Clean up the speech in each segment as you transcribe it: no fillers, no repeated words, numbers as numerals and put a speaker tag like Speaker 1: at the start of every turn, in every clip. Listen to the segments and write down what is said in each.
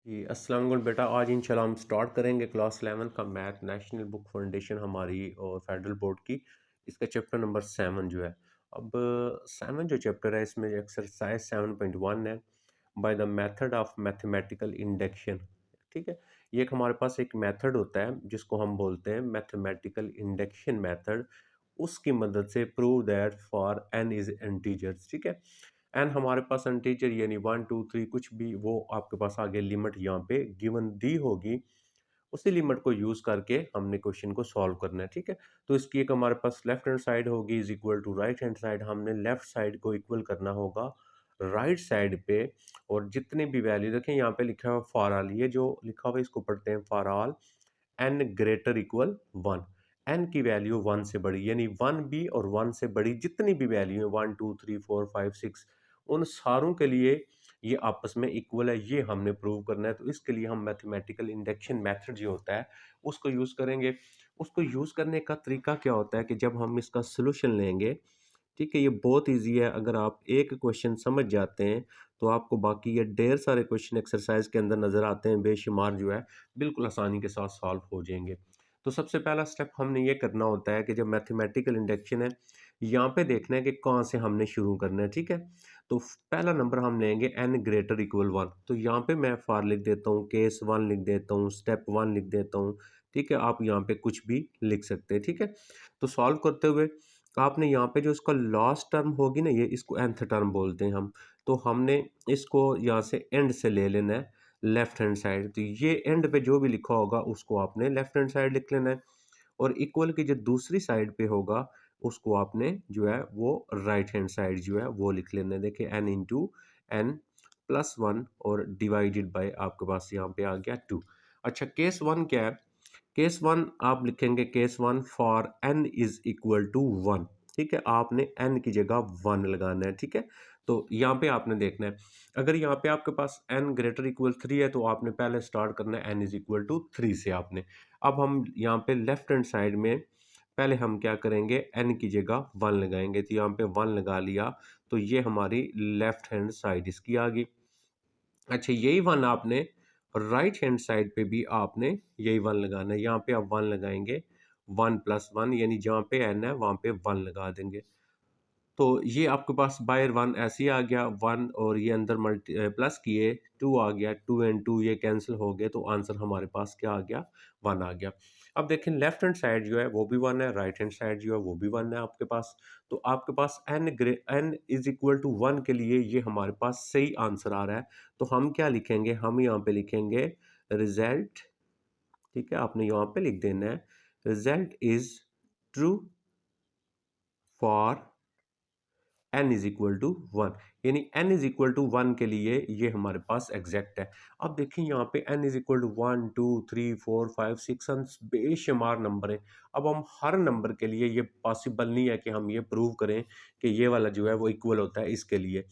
Speaker 1: जी अस्सलाम वालेकुम बेटा। आज इंशाल्लाह हम स्टार्ट करेंगे क्लास 11 का मैथ नेशनल बुक फाउंडेशन हमारी और फेडरल बोर्ड की। इसका चैप्टर नंबर 7 जो है। अब 7 जो चैप्टर है इसमें एक्सरसाइज 7.1 है, by the method of mathematical induction. ठीक है, ये एक हमारे पास एक मेथड होता है जिसको हम बोलते हैं मैथमेटिकल इंडक्शन मेथड। उसकी मदद से prove that for n is integers. ठीक है, एन हमारे पास इंटीजर यानी 1 2 3 कुछ भी, वो आपके पास आगे लिमिट यहाँ पे गिवन दी होगी। उसी लिमिट को यूज करके हमने क्वेश्चन को सॉल्व करना है। ठीक है, तो इसकी एक हमारे पास लेफ्ट हैंड साइड होगी is equal to right hand side. हमने लेफ्ट साइड को इक्वल करना होगा राइट साइड पे। और जितने भी वैल्यू देखें यहाँ पे लिखा हुआ फॉर ऑल, ये जो लिखा हुआ है इसको पढ़ते हैं for all n greater equal 1। N की वैल्यू 1 से बड़ी यानी 1 भी और 1 से बड़ी जितनी भी वैल्यू है 1 2 3 4 5 6, उन सारों के लिए ये आपस में इक्वल है, ये हमने प्रूव करना है। तो इसके लिए हम मैथमेटिकल इंडक्शन मेथड जो होता है उसको यूज करेंगे। उसको यूज करने का तरीका क्या होता है कि जब हम इसका सोल्यूशन लेंगे, ठीक है, ये बहुत इजी है। अगर आप एक क्वेश्चन समझ जाते हैं तो आपको बाकी ये ढेर सारे क्वेश्चन एक्सरसाइज के अंदर नज़र आते हैं बेशुमार, जो है बिल्कुल आसानी के साथ सॉल्व हो जाएंगे। तो सबसे पहला स्टेप हमने ये करना होता है कि जब मैथमेटिकल इंडक्शन है, यहाँ पे देखना है कि कहाँ से हमने शुरू करना है। ठीक है, तो पहला नंबर हम लेंगे एन ग्रेटर इक्वल 1। तो यहाँ पे मैं फॉर लिख देता हूँ, केस 1 लिख देता हूँ, स्टेप 1 लिख देता हूँ। ठीक है, आप यहाँ पे कुछ भी लिख सकते हैं। ठीक है, तो सॉल्व करते हुए आपने यहाँ पे जो इसका लास्ट टर्म होगी ना, ये इसको nth टर्म बोलते हैं हम। तो हमने इसको यहाँ से एंड से ले लेना है लेफ्ट हैंड साइड। तो ये एंड पे जो भी लिखा होगा उसको आपने लेफ्ट हैंड साइड लिख लेना है। और इक्वल की जो दूसरी साइड पे होगा उसको आपने जो है वो राइट हैंड साइड जो है वो लिख लेना है। देखिए n इंटू एन प्लस 1 और डिवाइडेड बाय आपके पास यहाँ पे आ गया 2। अच्छा, केस 1 क्या है? केस 1 आप लिखेंगे case 1 for n is equal to 1। ठीक है, आपने n की जगह 1 लगाना है। ठीक है, तो यहाँ पे आपने देखना है, अगर यहाँ पे आपके पास n ग्रेटर इक्वल 3 है तो आपने पहले स्टार्ट करना है n इज इक्वल टू 3 से आपने। अब हम यहाँ पे लेफ्ट हैंड साइड में पहले हम क्या करेंगे, n की जगह 1 लगाएंगे। तो यहाँ पे 1 लगा लिया तो ये हमारी लेफ्ट हैंड साइड इसकी आ गई। अच्छा, यही 1 आपने राइट हैंड साइड पे भी आपने यही 1 लगाना है। यहाँ पे आप 1 लगाएंगे, 1 प्लस 1 यानी जहाँ पे n है वहाँ पे 1 लगा देंगे। तो ये आपके पास बाय 1 ऐसे ही आ गया 1, और ये अंदर प्लस किए 2 आ गया, 2 एंड 2 ये कैंसिल हो गए तो आंसर हमारे पास क्या आ गया, 1 आ गया। अब देखें लेफ्ट हैंड साइड जो है वो भी 1 है, राइट हैंड साइड जो है वो भी 1 है आपके पास। तो आपके पास n इज इक्वल टू 1 के लिए ये हमारे पास सही आंसर आ रहा है। तो हम क्या लिखेंगे, हम यहाँ पे लिखेंगे रिजल्ट। ठीक है, आपने यहाँ पे लिख देना है result is true for n is equal to 1। यानी n इज इक्वल टू 1 के लिए ये हमारे पास एग्जैक्ट है। अब देखिए यहाँ पे n इज इक्वल टू 1 2 3 4 5 6 बेशुमार नंबर है। अब हम हर नंबर के लिए ये पॉसिबल नहीं है कि हम ये प्रूव करें कि ये वाला जो है वो इक्वल होता है इसके लिए।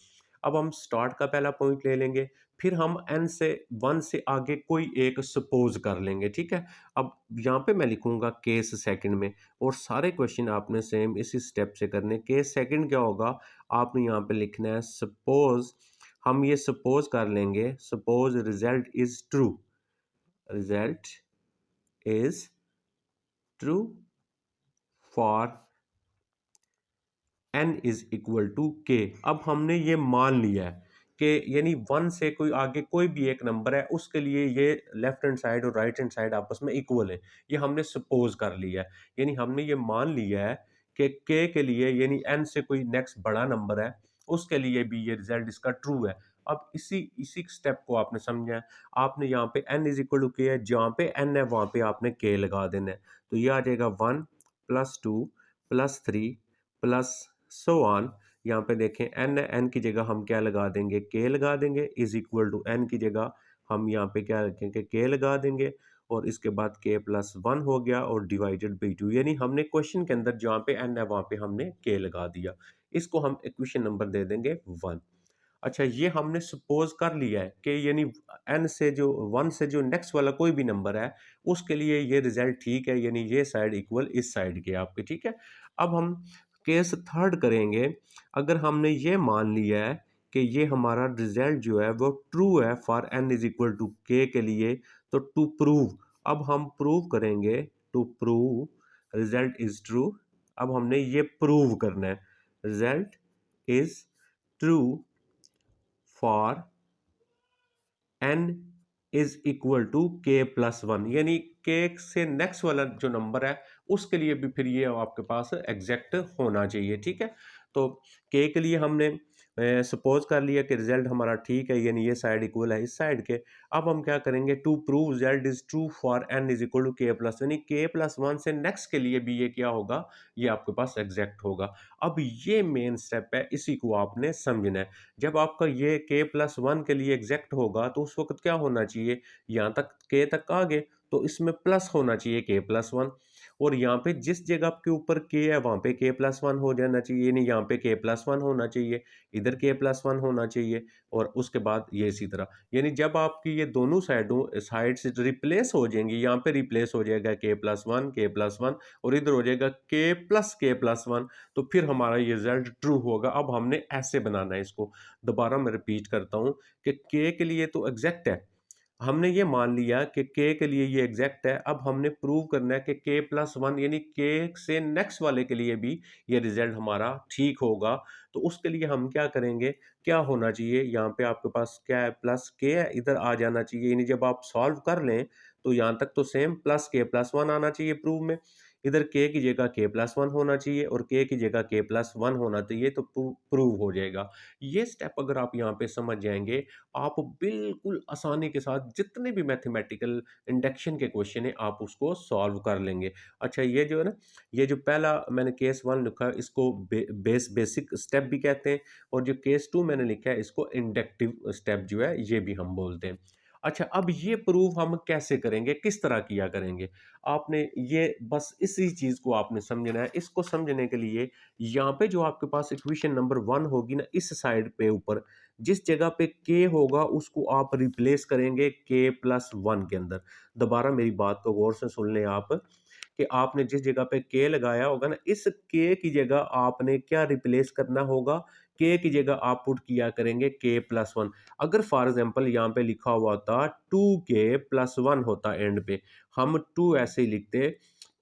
Speaker 1: अब हम स्टार्ट का पहला पॉइंट ले लेंगे, फिर हम n से 1 से आगे कोई एक सपोज कर लेंगे। ठीक है, अब यहाँ पे मैं लिखूंगा केस सेकंड में, और सारे क्वेश्चन आपने सेम इसी स्टेप से करने। केस सेकंड क्या होगा, आपने यहाँ पे लिखना है सपोज। हम ये सपोज कर लेंगे, suppose result is true, result is true for n is equal to k। अब हमने ये मान लिया है कि यानी 1 से कोई आगे कोई भी एक नंबर है उसके लिए ये लेफ्ट हैंड साइड और राइट हैंड साइड आपस में इक्वल है। ये हमने सपोज कर लिया है, यानी हमने ये मान लिया है कि k के लिए यानी n से कोई नेक्स्ट बड़ा नंबर है उसके लिए भी ये रिजल्ट इसका ट्रू है। अब इसी इसी स्टेप को आपने समझा है। आपने यहाँ पे n is equal to k है, जहाँ पे n है वहाँ पे आपने k लगा देना है। तो ये आ जाएगा 1 plus 2 plus 3 plus so on. यहाँ पे देखें n है, n की जगह हम क्या लगा देंगे, k लगा देंगे, इज इक्वल टू n की जगह हम यहाँ पे क्या रखेंगे, k लगा देंगे, और इसके बाद k प्लस 1 हो गया और डिवाइडेड बाई 2। यानी हमने क्वेश्चन के अंदर जहाँ पे n है वहाँ पे हमने k लगा दिया। इसको हम इक्वेशन नंबर दे देंगे 1। अच्छा, ये हमने सपोज कर लिया है कि यानी n से जो 1 से जो नेक्स्ट वाला कोई भी नंबर है उसके लिए ये रिजल्ट ठीक है, यानी ये साइड इक्वल इस साइड के आपके। ठीक है, अब हम केस थर्ड करेंगे। अगर हमने ये मान लिया है कि ये हमारा रिजल्ट जो है वो ट्रू है for n is equal to के लिए, तो टू प्रूव, अब हम प्रूव करेंगे, to prove result is true. अब हमने ये प्रूव करना है, result is true for n is equal to k plus one, यानी के से नेक्स्ट वाला जो नंबर है उसके लिए भी फिर ये आपके पास एग्जैक्ट होना चाहिए। ठीक है, तो के लिए हमने सपोज कर लिया कि रिजल्ट हमारा ठीक है, यानी ये साइड इक्वल है इस साइड के। अब हम क्या करेंगे, to prove result is true for n is equal to k plus, यानी के प्लस वन से नेक्स्ट के लिए भी ये क्या होगा, ये आपके पास एग्जैक्ट होगा। अब ये मेन स्टेप है, इसी को आपने समझना है। जब आपका ये के प्लस वन के लिए एग्जैक्ट होगा तो उस वक्त क्या होना चाहिए, यहाँ तक के तक आ गए तो इसमें प्लस होना चाहिए के प्लस वन, और यहाँ पे जिस जगह के ऊपर के है वहां पे के प्लस वन हो जाना चाहिए, यानी यहाँ पे के प्लस वन होना चाहिए, इधर के प्लस वन होना चाहिए, और उसके बाद ये इसी तरह, यानी जब आपकी ये दोनों साइड से रिप्लेस हो जाएंगी, यहाँ पे रिप्लेस हो जाएगा के प्लस वन और इधर हो जाएगा के प्लस वन, तो फिर हमारा ये रिजल्ट ट्रू होगा। अब हमने ऐसे बनाना है इसको, दोबारा मैं रिपीट करता हूँ कि के लिए तो एग्जैक्ट है, हमने ये मान लिया कि के लिए ये एग्जैक्ट है। अब हमने प्रूव करना है कि के प्लस वन यानी के से नेक्स्ट वाले के लिए भी ये रिजल्ट हमारा ठीक होगा। तो उसके लिए हम क्या करेंगे, क्या होना चाहिए, यहाँ पे आपके पास क्या है, प्लस के है, इधर आ जाना चाहिए, यानी जब आप सॉल्व कर लें तो यहाँ तक तो सेम प्लस के प्लस वन आना चाहिए प्रूव में, इधर के की जगह के प्लस वन होना चाहिए और के की जगह के प्लस वन होना चाहिए, तो प्रूव हो जाएगा। ये स्टेप अगर आप यहाँ पे समझ जाएंगे, आप बिल्कुल आसानी के साथ जितने भी मैथमेटिकल इंडक्शन के क्वेश्चन है आप उसको सॉल्व कर लेंगे। अच्छा, ये जो है ना, ये जो पहला मैंने केस वन लिखा है इसको बेसिक स्टेप भी कहते हैं, और जो केस टू मैंने लिखा है इसको इंडक्टिव स्टेप जो है ये भी हम बोलते हैं। अच्छा, अब ये प्रूव हम कैसे करेंगे, किस तरह किया करेंगे, आपने ये बस इसी चीज को आपने समझना है। इसको समझने के लिए यहाँ पे जो आपके पास इक्वेशन नंबर वन होगी ना, इस साइड पे ऊपर जिस जगह पे के होगा उसको आप रिप्लेस करेंगे के प्लस वन के अंदर। दोबारा मेरी बात को गौर से सुन लें आप, कि आपने जिस जगह पे के लगाया होगा ना, इस के की जगह आपने क्या रिप्लेस करना होगा, के की जगह आप पुट किया करेंगे के प्लस वन। अगर फॉर एग्जाम्पल यहाँ पे लिखा हुआ होता टू के प्लस वन होता एंड पे, हम टू ऐसे ही लिखते,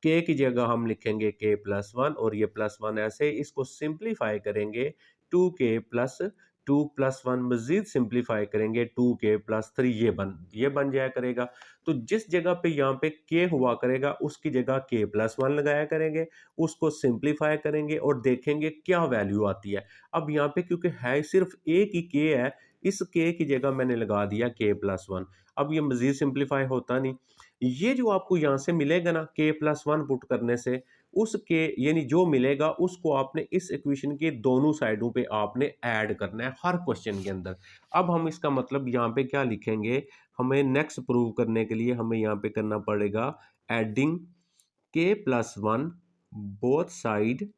Speaker 1: के की जगह हम लिखेंगे के प्लस वन और ये प्लस वन ऐसे, इसको सिंप्लीफाई करेंगे to k plus one, Majeed simplify करेंगे टू के प्लस थ्री, ये बन जाया करेगा। तो जिस जगह पे यहाँ पे के हुआ करेगा उसकी जगह के प्लस वन लगाया करेंगे, उसको सिंप्लीफाई करेंगे और देखेंगे क्या वैल्यू आती है। अब यहाँ पे क्योंकि है सिर्फ एक ही के है, इस के की जगह मैंने लगा दिया के प्लस वन। अब ये मजीद सिंप्लीफाई होता नहीं, ये जो आपको यहाँ से मिलेगा ना के प्लस वन पुट करने से, उसके यानी जो मिलेगा उसको आपने इस इक्वेशन के दोनों साइडों पे आपने ऐड करना है हर क्वेश्चन के अंदर। अब हम इसका मतलब यहाँ पे क्या लिखेंगे, हमें नेक्स्ट प्रूव करने के लिए हमें यहाँ पे करना पड़ेगा एडिंग के प्लस वन बोथ साइड,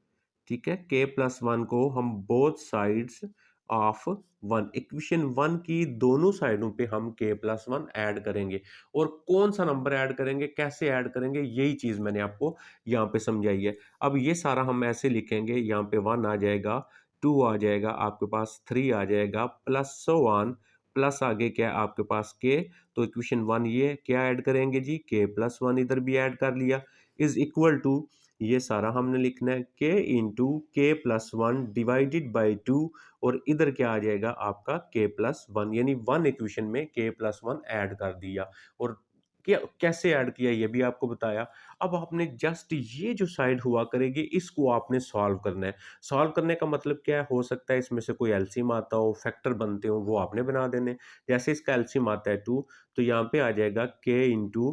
Speaker 1: ठीक है, के प्लस वन को हम both sides of one, equation one की दोनों साइडों पे हम के प्लस वन ऐड करेंगे। और कौन सा नंबर ऐड करेंगे, कैसे ऐड करेंगे, यही चीज मैंने आपको यहाँ पे समझाई है। अब ये सारा हम ऐसे लिखेंगे, यहाँ पे वन आ जाएगा, टू आ जाएगा, आपके पास थ्री आ जाएगा, प्लस सो वन, प्लस आगे क्या है आपके पास के, तो इक्वेशन वन ये क्या ऐड करेंगे जी, के प्लस वन इधर भी ऐड कर लिया, इज इक्वल टू, ये सारा हमने लिखना है के इंटू के plus one divided by two, और इधर क्या आ जाएगा आपका के प्लस वन, यानी वन इक्वेशन में के प्लस वन ऐड कर दिया। और क्या कैसे ऐड किया ये भी आपको बताया। अब आपने जस्ट ये जो साइड हुआ करेगी इसको आपने सॉल्व करना है। सॉल्व करने का मतलब क्या है, हो सकता है इसमें से कोई एलसीएम आता हो, फैक्टर बनते हो, वो आपने बना देने। जैसे इसका एलसीएम आता है टू, तो यहाँ पे आ जाएगा के इंटू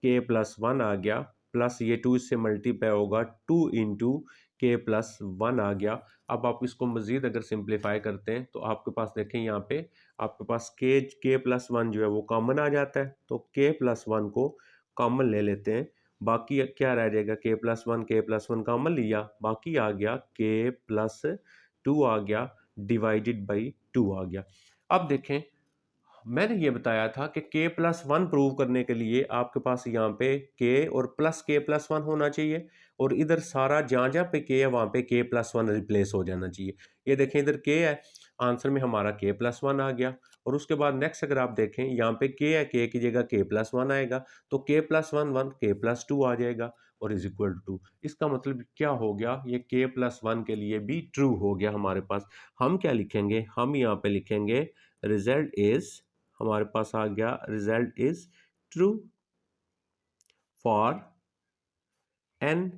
Speaker 1: के प्लस वन आ गया, प्लस ये टू इससे मल्टीप्लाई होगा, टू इंटू के प्लस वन आ गया। अब आप इसको मजीद अगर सिंप्लीफाई करते हैं तो आपके पास देखें यहाँ पे आपके पास के प्लस वन जो है वो कॉमन आ जाता है, तो के प्लस वन को कॉमन ले लेते हैं, बाकी क्या रह जाएगा, के प्लस वन कॉमन लिया, बाकी आ गया के प्लस टू आ गया, डिवाइडेड बाई टू आ गया। अब देखें, मैंने ये बताया था कि के प्लस वन प्रूव करने के लिए आपके पास यहाँ पे के और प्लस के प्लस वन होना चाहिए, और इधर सारा जहाँ जहाँ पे के है वहाँ पे के प्लस वन रिप्लेस हो जाना चाहिए। ये देखें इधर के है, आंसर में हमारा k+1 आ गया। और उसके बाद नेक्स्ट अगर आप देखें यहाँ पे k है, k की जगह k+1 आएगा, तो k+1 1 k+2 आ जाएगा और इज इक्वल टू। इसका मतलब क्या हो गया, ये k+1 के लिए भी ट्रू हो गया हमारे पास। हम क्या लिखेंगे, हम यहाँ पे लिखेंगे रिजल्ट इज, हमारे पास आ गया result is true for n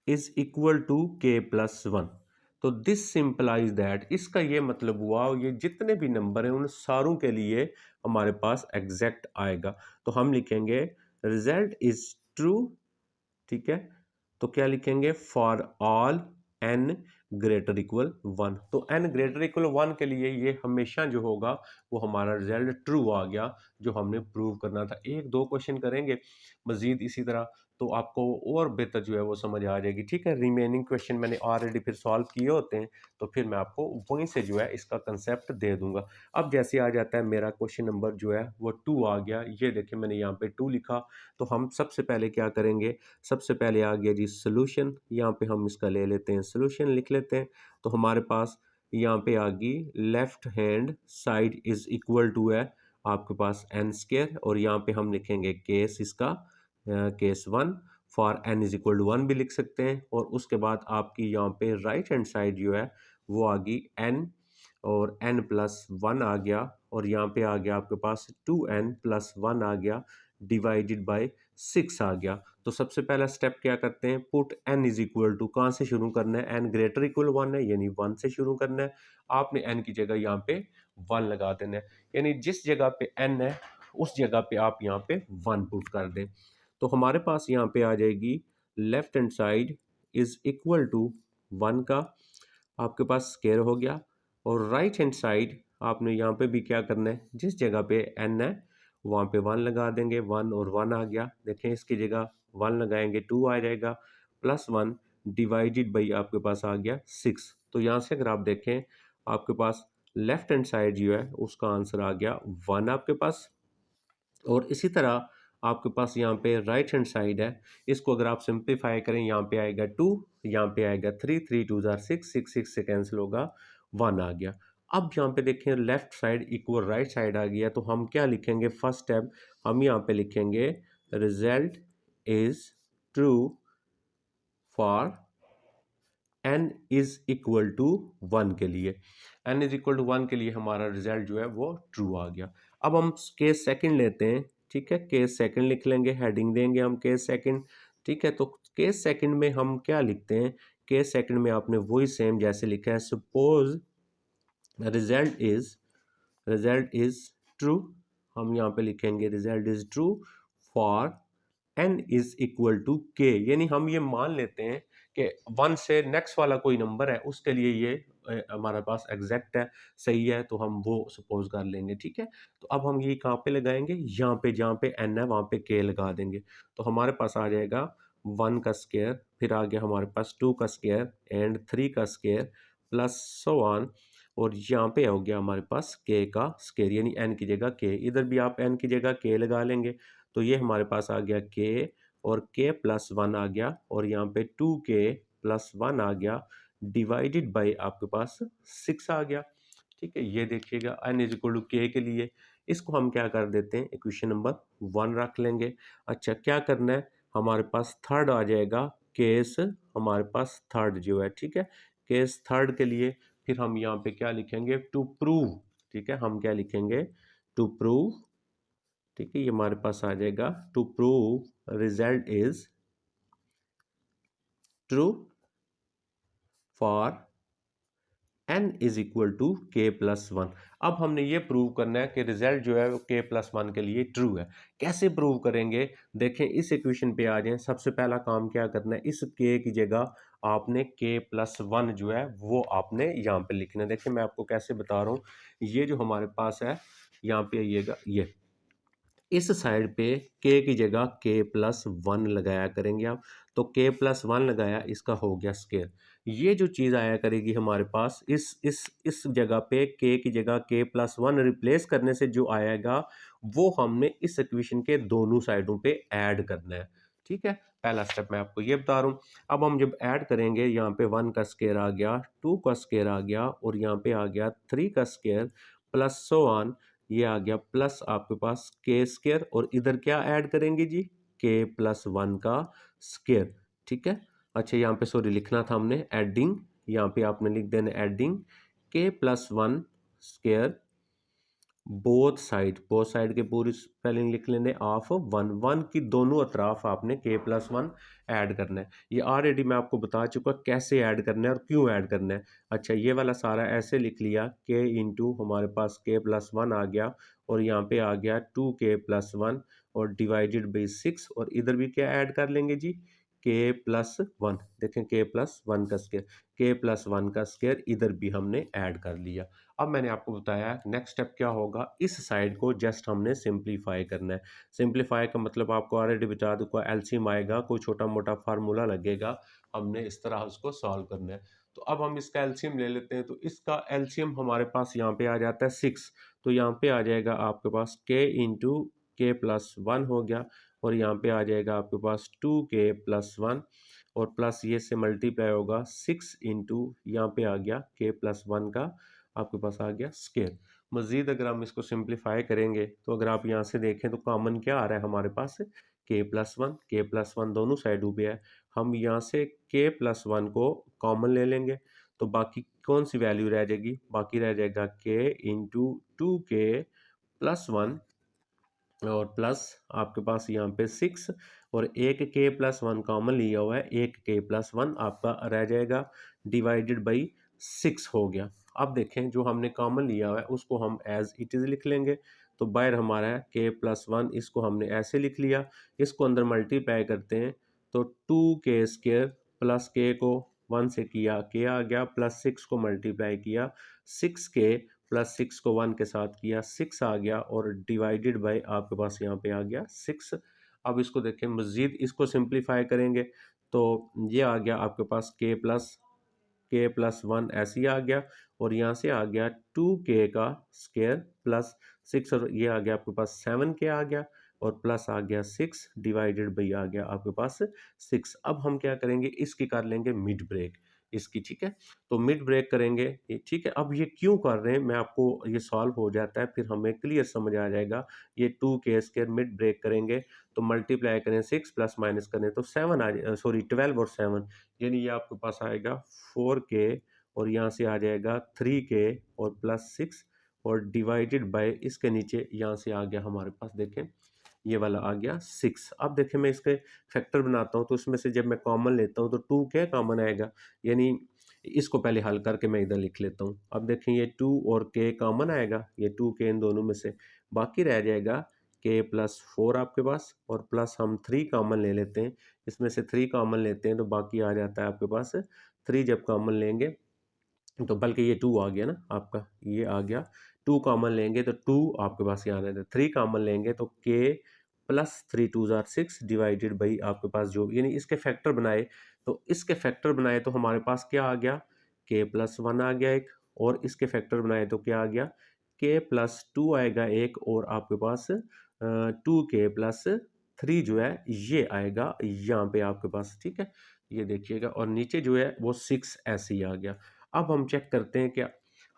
Speaker 1: is equal to k+1। तो दिस सिंपलाइज दैट, इसका ये मतलब हुआ ये जितने भी नंबर हैं उन सारों के लिए हमारे पास एग्जैक्ट आएगा। तो हम लिखेंगे रिजल्ट इज ट्रू, ठीक है। तो क्या लिखेंगे, for all n greater equal 1। तो n ग्रेटर इक्वल 1 के लिए ये हमेशा जो होगा वो हमारा रिजल्ट ट्रू आ गया, जो हमने प्रूव करना था। एक दो क्वेश्चन करेंगे मजीद इसी तरह, तो आपको और बेहतर जो है वो समझ आ जाएगी, ठीक है। रिमेनिंग क्वेश्चन मैंने ऑलरेडी फिर सॉल्व किए होते हैं, तो फिर मैं आपको वहीं से जो है इसका कंसेप्ट दे दूंगा। अब जैसे आ जाता है मेरा क्वेश्चन नंबर जो है वो 2 आ गया। ये देखिए मैंने यहाँ पे 2 लिखा। तो हम सबसे पहले क्या करेंगे, सबसे पहले आ गया जी सोल्यूशन। यहाँ पे हम इसका ले लेते हैं सोल्यूशन, लिख लेते हैं। तो हमारे पास यहाँ पे आ गई left hand side is equal to है आपके पास n², और यहाँ पे हम लिखेंगे केस इसका case 1 for n is equal to 1 भी लिख सकते हैं। और उसके बाद आपकी यहाँ पे राइट हैंड साइड जो है वो आ गई n, और n+1 आ गया, और यहाँ पे आ गया आपके पास 2n+1 आ गया डिवाइडेड बाय 6 आ गया। तो सबसे पहला स्टेप क्या करते हैं, put n is equal to, कहाँ से शुरू करना है, n ग्रेटर इक्वल 1 है यानी 1 से शुरू करना है। आपने n की जगह यहाँ पे 1 लगा देना है, यानी जिस जगह पे n है उस जगह पे आप यहाँ पे 1 पुट कर दें। तो हमारे पास यहाँ पे आ जाएगी left hand side is equal to 1 का आपके पास स्क्वायर हो गया, और राइट हैंड साइड आपने यहाँ पे भी क्या करना है, जिस जगह पे n है वहाँ पे 1 लगा देंगे। 1 और 1 आ गया, देखें इसकी जगह 1 लगाएंगे 2 आ जाएगा, +1 डिवाइडेड बाई आपके पास आ गया 6। तो यहाँ से अगर आप देखें आपके पास लेफ्ट हैंड साइड जो है उसका आंसर आ गया 1 आपके पास। और इसी तरह आपके पास यहाँ पे राइट हैंड साइड है, इसको अगर आप सिंप्लीफाई करें यहाँ पे आएगा 2, यहाँ पे आएगा 3, 3 2 जार 6, 6 6 से कैंसिल होगा 1 आ गया। अब यहाँ पे देखें left side equal right side आ गया, तो हम क्या लिखेंगे, फर्स्ट स्टेप हम यहाँ पे लिखेंगे result is true for n is equal to 1 के लिए। n इज इक्वल टू 1 के लिए हमारा रिजल्ट जो है वो ट्रू आ गया। अब हम केस सेकंड लेते हैं, ठीक है। केस सेकंड लिख लेंगे, हेडिंग देंगे हम केस सेकंड, ठीक है। तो केस सेकंड में हम क्या लिखते हैं, केस सेकंड में आपने वही सेम जैसे लिखा है, सपोज रिजल्ट इज ट्रू, हम यहाँ पे लिखेंगे result is true for n is equal to k, यानी हम ये मान लेते हैं कि 1 से नेक्स्ट वाला कोई नंबर है उसके लिए ये हमारे पास एग्जैक्ट है, सही है, तो हम वो सपोज कर लेंगे, ठीक है। तो अब हम ये कहाँ पे लगाएंगे, यहाँ पे जहाँ पे n है वहाँ पे k लगा देंगे। तो हमारे पास आ जाएगा 1 का स्क्वायर, फिर आ गया हमारे पास 2 का स्क्वायर एंड 3 का स्क्वायर प्लस सो ऑन, और यहाँ पे हो गया हमारे पास k का स्क्वायर, यानी n की जगह k, इधर भी आप n की जगह k लगा लेंगे। तो ये हमारे पास आ गया k, और k+1 आ गया, और यहाँ पे 2k+1 आ गया डिवाइडेड बाय आपके पास 6 आ गया, ठीक है। ये देखिएगा n is equal to k के लिए इसको हम क्या कर देते हैं, इक्वेशन नंबर 1 रख लेंगे। अच्छा क्या करना है, हमारे पास थर्ड आ जाएगा केस, हमारे पास थर्ड जो है, ठीक है। केस थर्ड के लिए फिर हम यहाँ पे क्या लिखेंगे, टू प्रूव, ठीक है। हम क्या लिखेंगे, टू प्रूव, ठीक है। ये हमारे पास आ जाएगा to prove result is true for n is equal to k+1। अब हमने ये प्रूव करना है कि रिजल्ट जो है वो k+1 के लिए ट्रू है। कैसे प्रूव करेंगे, देखें इस इक्वेशन पे आ जाएं। सबसे पहला काम क्या करना है, इस k की जगह आपने k+1 जो है वो आपने यहाँ पे लिखना है। देखिए मैं आपको कैसे बता रहा हूँ, ये जो हमारे पास है यहाँ पे आइएगा, ये इस साइड पे k की जगह k+1 लगाया करेंगे आप। तो k+1 लगाया, इसका हो गया स्क्वायर। ये जो चीज़ आया करेगी हमारे पास इस जगह पे k की जगह k+1 रिप्लेस करने से जो आएगा वो हमने इस इक्वेशन के दोनों साइडों पे ऐड करना है, ठीक है, पहला स्टेप मैं आपको ये बता रहा हूँ। अब हम जब ऐड करेंगे, यहाँ पे 1 का स्क्वायर आ गया, 2 का स्क्वायर आ गया और यहाँ पे आ गया 3 का स्क्वायर प्लस सो ऑन, ये आ गया प्लस आपके पास के स्क्वायर और इधर क्या ऐड करेंगे जी, के प्लस 1 का स्क्वायर। ठीक है, अच्छा यहाँ पे सॉरी लिखना था हमने एडिंग, यहाँ पे आपने लिख देना एडिंग के प्लस 1 स्क्वायर बोथ साइड के पूरी स्पेलिंग लिख लेने ऑफ 1, 1 की दोनों अतराफ आपने के प्लस 1 ऐड करना है। ये ऑलरेडी मैं आपको बता चुका कैसे ऐड करना है और क्यों ऐड करना है। अच्छा ये वाला सारा ऐसे लिख लिया, के इंटू हमारे पास के प्लस 1 आ गया और यहाँ पे आ गया 2 के प्लस 1 और डिवाइडेड बाई 6 और इधर भी क्या ऐड कर लेंगे जी, के प्लस 1। देखें के प्लस 1 का स्क्वायर, के प्लस 1 का स्क्वायर इधर भी हमने ऐड कर लिया। अब मैंने आपको बताया नेक्स्ट स्टेप क्या होगा, इस साइड को जस्ट हमने सिंपलीफाई करना है। सिंपलीफाई का मतलब आपको ऑलरेडी बता दूंगा, एलसीएम आएगा, कोई छोटा मोटा फार्मूला लगेगा, हमने इस तरह उसको सॉल्व करना है। तो अब हम इसका एलसीएम ले लेते हैं, तो इसका एलसीएम हमारे पास यहाँ पे आ जाता है 6, तो यहाँ पे आ जाएगा आपके पास के इंटू के प्लस 1 हो गया और यहाँ पे आ जाएगा आपके पास 2 के प्लस 1 और प्लस ये से मल्टीप्लाई होगा 6 इंटू यहाँ पे आ गया के प्लस 1 का आपके पास आ गया स्क्वायर। मजीद अगर हम इसको सिंप्लीफाई करेंगे तो अगर आप यहाँ से देखें तो कॉमन क्या आ रहा है हमारे पास, के प्लस 1, के प्लस 1 दोनों साइडों पे है। हम यहाँ से के प्लस 1 को कॉमन ले लेंगे तो बाकी कौन सी वैल्यू रह जाएगी, बाकी रह जाएगा के इंटू 2 के प्लस 1 और प्लस आपके पास यहाँ पे 6 और एक के प्लस 1 कॉमन लिया हुआ है, एक के प्लस 1 आपका रह जाएगा डिवाइडेड बाई 6 हो गया। अब देखें जो हमने कॉमन लिया हुआ है उसको हम एज इट इज़ लिख लेंगे, तो बाहर हमारा है के प्लस 1, इसको हमने ऐसे लिख लिया, इसको अंदर मल्टीप्लाई करते हैं तो 2 के स्क्वायर प्लस के को 1 से किया के आ गया, प्लस 6 को मल्टीप्लाई किया 6 के प्लस 6 को 1 के साथ किया 6 आ गया और डिवाइडेड बाय आपके पास यहाँ पे आ गया 6। अब इसको देखें मज़ीद इसको सिंप्लीफाई करेंगे तो ये आ गया आपके पास के प्लस 1 ऐसे ही आ गया और यहाँ से आ गया 2 के का स्क्वायर प्लस 6 और ये आ गया आपके पास 7 के आ गया और प्लस आ गया 6 डिवाइडेड बाई आ गया आपके पास 6। अब हम क्या करेंगे, इसकी कर लेंगे मिड ब्रेक इसकी, ठीक है, तो मिड ब्रेक करेंगे ठीक है। अब ये क्यों कर रहे हैं मैं आपको, ये सॉल्व हो जाता है फिर हमें क्लियर समझ आ जाएगा। ये 2 के स्क्वायर मिड ब्रेक करेंगे तो मल्टीप्लाई करें 6 प्लस माइनस करें तो 7 आ सॉरी 12 और 7 यानी ये आपके पास आएगा 4 के और यहाँ से आ जाएगा 3 के और प्लस 6 और डिवाइडेड बाय इसके नीचे यहाँ से आ गया हमारे पास देखें ये वाला आ गया 6। अब देखें मैं इसके फैक्टर बनाता हूँ तो उसमें से जब मैं कॉमन लेता हूँ तो 2 क्या कॉमन आएगा, यानी इसको पहले हल करके मैं इधर लिख लेता हूँ। अब देखें ये 2 और के कॉमन आएगा, ये 2 के इन दोनों में से बाकी रह जाएगा के प्लस 4 आपके पास और प्लस हम 3 कॉमन ले लेते हैं, इसमें से 3 कॉमन लेते हैं तो बाकी आ जाता है आपके पास 3 जब कॉमन लेंगे तो बल्कि ये 2 आ गया ना आपका, ये आ गया 2 कॉमन लेंगे तो 2 आपके पास यहाँ रहता है, 3 कॉमन लेंगे तो k plus 3 2 jar 6 divided by आपके पास जो यानी इसके फैक्टर बनाए, तो इसके फैक्टर बनाए तो हमारे पास क्या आ गया, के प्लस 1 आ गया एक और इसके फैक्टर बनाए तो क्या आ गया, के प्लस 2 आएगा एक और आपके पास 2 के प्लस 3 जो है ये आएगा यहाँ पे आपके पास, ठीक है, ये देखिएगा और नीचे जो है वो 6 ऐसे ही आ गया। अब हम चेक करते हैं क्या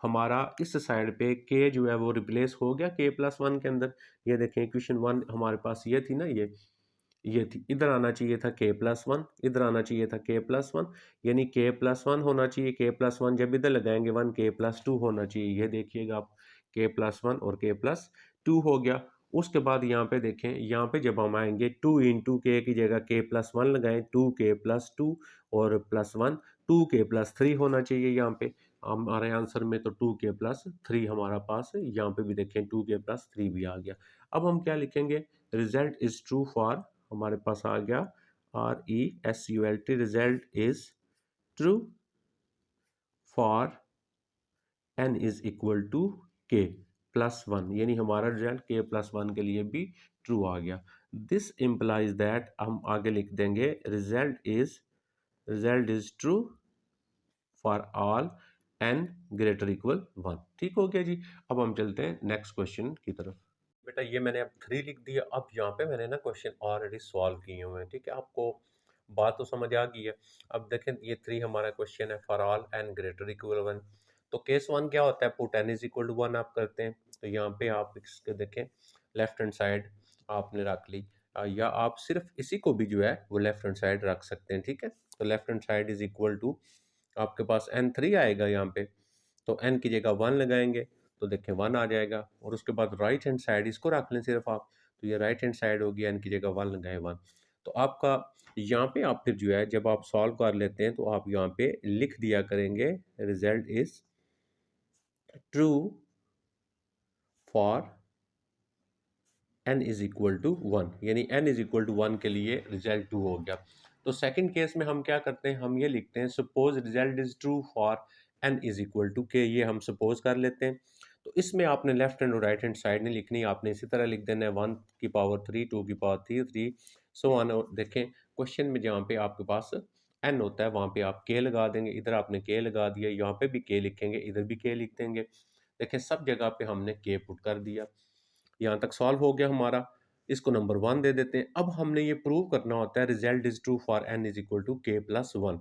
Speaker 1: हमारा इस साइड पे के जो है वो रिप्लेस हो गया के प्लस 1 के अंदर। ये देखें इक्वेशन 1 हमारे पास ये थी ना, ये थी, इधर आना चाहिए था के प्लस 1, इधर आना चाहिए था के प्लस 1, यानी के प्लस 1 होना चाहिए, के प्लस 1 जब इधर लगाएंगे 1 के प्लस 2 होना चाहिए, ये देखिएगा आप के प्लस 1 और के प्लस 2 हो गया। उसके बाद यहाँ पे देखें, यहाँ पे जब हम आएंगे 2 इंटू के की जगह के प्लस 1 लगाएं, 2 के प्लस 2 और प्लस 1 2 के प्लस 3 होना चाहिए यहाँ पे हमारे आंसर में, तो 2 के प्लस 3 हमारा पास है, यहाँ पे भी देखें 2 के प्लस 3 भी आ गया। अब हम क्या लिखेंगे, रिजल्ट इज ट्रू फॉर, हमारे पास आ गया RESULT, result is true for n is equal to k plus 1, यानी हमारा रिजल्ट के प्लस 1 के लिए भी ट्रू आ गया। दिस इम्प्लाइज दैट, हम आगे लिख देंगे result is true for all n greater equal 1। ठीक हो गया जी। अब हम चलते हैं नेक्स्ट क्वेश्चन की तरफ। बेटा ये मैंने अब 3 लिख दिया। अब यहाँ पे मैंने ना क्वेश्चन ऑलरेडी सॉल्व किए हुए हैं, ठीक है? आपको बात तो समझ आ गई है। अब देखें ये 3 हमारा क्वेश्चन है, for all n greater equal 1। तो केस 1 क्या होता है? Put n is equal to 1 आप करते हैं। तो यहाँ पे आप इसके देखें लेफ्ट हैंड साइड आपने रख ली, या आप सिर्फ इसी को भी जो है वो लेफ्ट हैंड साइड रख सकते हैं, ठीक है? तो left hand side is equal to आपके पास n3 आएगा यहाँ पे। तो n की जगह 1 लगाएंगे तो देखें 1 आ जाएगा, और उसके बाद राइट हैंड साइड इसको रख लें सिर्फ आप। तो ये राइट हैंड साइड होगी, n की जगह 1 लगाए 1। तो आपका यहाँ पे आप फिर जो है जब आप सॉल्व कर लेते हैं तो आप यहाँ पे लिख दिया करेंगे result is true for n is equal to 1, यानी n इज इक्वल टू 1 के लिए रिजल्ट 2 हो गया। तो सेकंड केस में हम क्या करते हैं, हम ये लिखते हैं suppose result is true for n is equal to k, ये हम सपोज कर लेते हैं। तो इसमें आपने लेफ्ट हैंड और राइट हैंड साइड नहीं लिखनी, आपने इसी तरह लिख देना है 1 की पावर 3, 2 की पावर 3, 3 सो ऑन। और देखें क्वेश्चन में जहाँ पे आपके पास n होता है वहाँ पे आप k लगा देंगे, इधर आपने k लगा दिया, यहाँ पे भी k लिखेंगे, इधर भी k लिख देंगे। देखें सब जगह पे हमने k पुट कर दिया। यहाँ तक सॉल्व हो गया हमारा। इसको नंबर 1 दे देते हैं। अब हमने ये प्रूव करना होता है result is true for n is equal to k plus 1।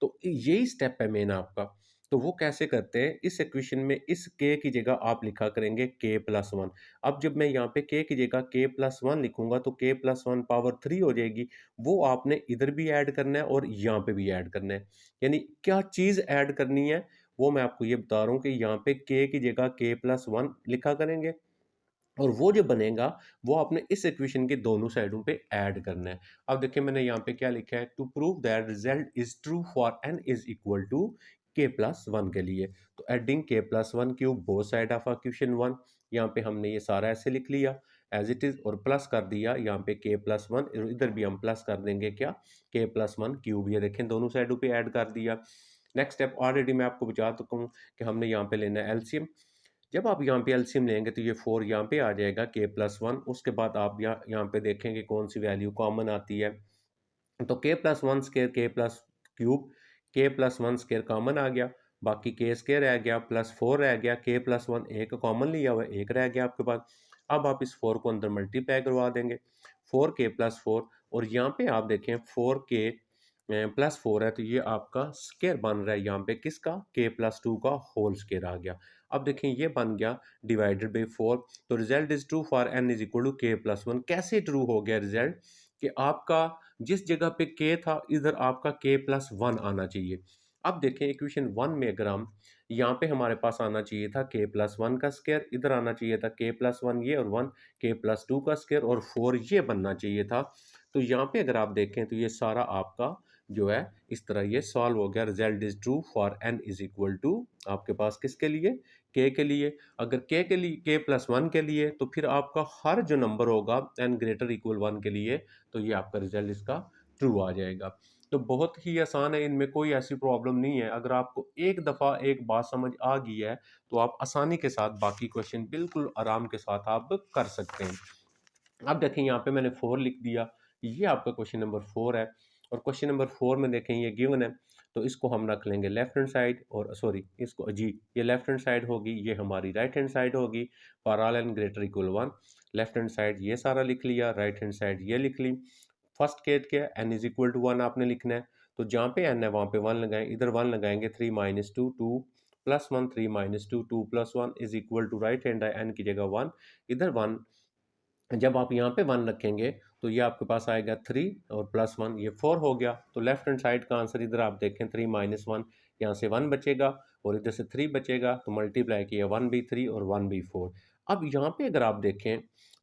Speaker 1: तो यही स्टेप है मेन आपका। तो वो कैसे करते हैं, इस इक्वेशन में इस k की जगह आप लिखा करेंगे k प्लस 1। अब जब मैं यहाँ पे k की जगह k प्लस 1 लिखूंगा तो k प्लस 1 पावर 3 हो जाएगी। वो आपने इधर भी ऐड करना है और यहाँ पे भी ऐड करना है। यानी क्या चीज़ ऐड करनी है वो मैं आपको ये बता रहा हूँ कि यहाँ पे k की जगह k प्लस 1 लिखा करेंगे, और वो जो बनेगा वो आपने इस इक्वेशन के दोनों साइडों पे ऐड करना है। अब देखिए मैंने यहाँ पे क्या लिखा है, to prove that result is true for n is equal to k plus 1 के लिए। तो adding k plus 1 cube both side of equation 1, यहाँ पे हमने ये सारा ऐसे लिख लिया एज इट इज, और प्लस कर दिया यहाँ पे k प्लस 1, इधर भी हम प्लस कर देंगे क्या, k प्लस 1 क्यूब। ये देखें दोनों साइडों पे ऐड कर दिया। नेक्स्ट स्टेप ऑलरेडी मैं आपको बता चुका हूँ कि हमने यहाँ पे लेना है एलसीएम। जब आप यहाँ पे एलसीएम लेंगे तो ये 4 यहाँ पे आ जाएगा k प्लस 1। उसके बाद आप यहाँ पे देखेंगे कौन सी वैल्यू कॉमन आती है। तो k plus 1 square k plus cube, k plus 1 square common आ गया, बाकी k स्केयर रह गया प्लस 4 रह गया, k प्लस 1 एक कॉमन लिया हुआ है, एक रह गया आपके पास। अब आप इस 4 को अंदर मल्टीप्लाई करवा देंगे, 4k प्लस 4, और यहाँ पे आप देखें 4k प्लस 4 है तो ये आपका स्केयर बन रहा है यहाँ पे किसका, k प्लस 2 का होल स्केयर आ गया। अब देखें ये बन गया डिवाइडेड बाई 4। तो result is true for n is equal to k plus 1। कैसे ट्रू हो गया रिजल्ट, कि आपका जिस जगह पे k था इधर आपका k प्लस 1 आना चाहिए। अब देखें इक्वेशन 1 में अगर हम यहाँ पे हमारे पास आना चाहिए था k प्लस 1 का स्केयर, इधर आना चाहिए था k प्लस 1 ये, और 1 k प्लस 2 का स्केयर, और 4 ये बनना चाहिए था। तो यहाँ पे अगर आप देखें तो ये सारा आपका जो है इस तरह ये सॉल्व हो गया। Result is true for n is equal to आपके पास किसके लिए, k के लिए। अगर k के लिए k प्लस 1 के लिए, तो फिर आपका हर जो नंबर होगा n ग्रेटर इक्वल 1 के लिए, तो ये आपका रिजल्ट इसका ट्रू आ जाएगा। तो बहुत ही आसान है, इनमें कोई ऐसी प्रॉब्लम नहीं है। अगर आपको एक दफ़ा एक बात समझ आ गई है तो आप आसानी के साथ बाकी क्वेश्चन बिल्कुल आराम के साथ आप कर सकते हैं। अब देखें यहाँ पे मैंने 4 लिख दिया, ये आपका क्वेश्चन नंबर 4 है। और क्वेश्चन नंबर 4 में देखें ये गिवन है, तो इसको हम रख लेंगे लेफ्ट हैंड साइड, और सॉरी इसको जी ये लेफ्ट हैंड साइड होगी, ये हमारी राइट हैंड साइड होगी। For all n greater equal 1, left hand side ये सारा लिख लिया, राइट हैंड साइड ये लिख ली। फर्स्ट केस क्या है, एन इज इक्वल टू 1 आपने लिखना है। तो जहाँ पे एन है वहाँ पे 1 लगाएं, इधर 1 लगाएंगे, 3 minus 2, 2 plus 1, 3 minus 2, 2 plus 1 is equal to right hand है एन की जगह 1, इधर 1। जब आप यहाँ पे 1 रखेंगे तो ये आपके पास आएगा 3 और प्लस 1, ये 4 हो गया। तो लेफ्ट हैंड साइड का आंसर इधर आप देखें 3 माइनस 1, यहाँ से 1 बचेगा और इधर से 3 बचेगा, तो मल्टीप्लाई किया 1 भी 3 और 1 भी 4। अब यहाँ पे अगर आप देखें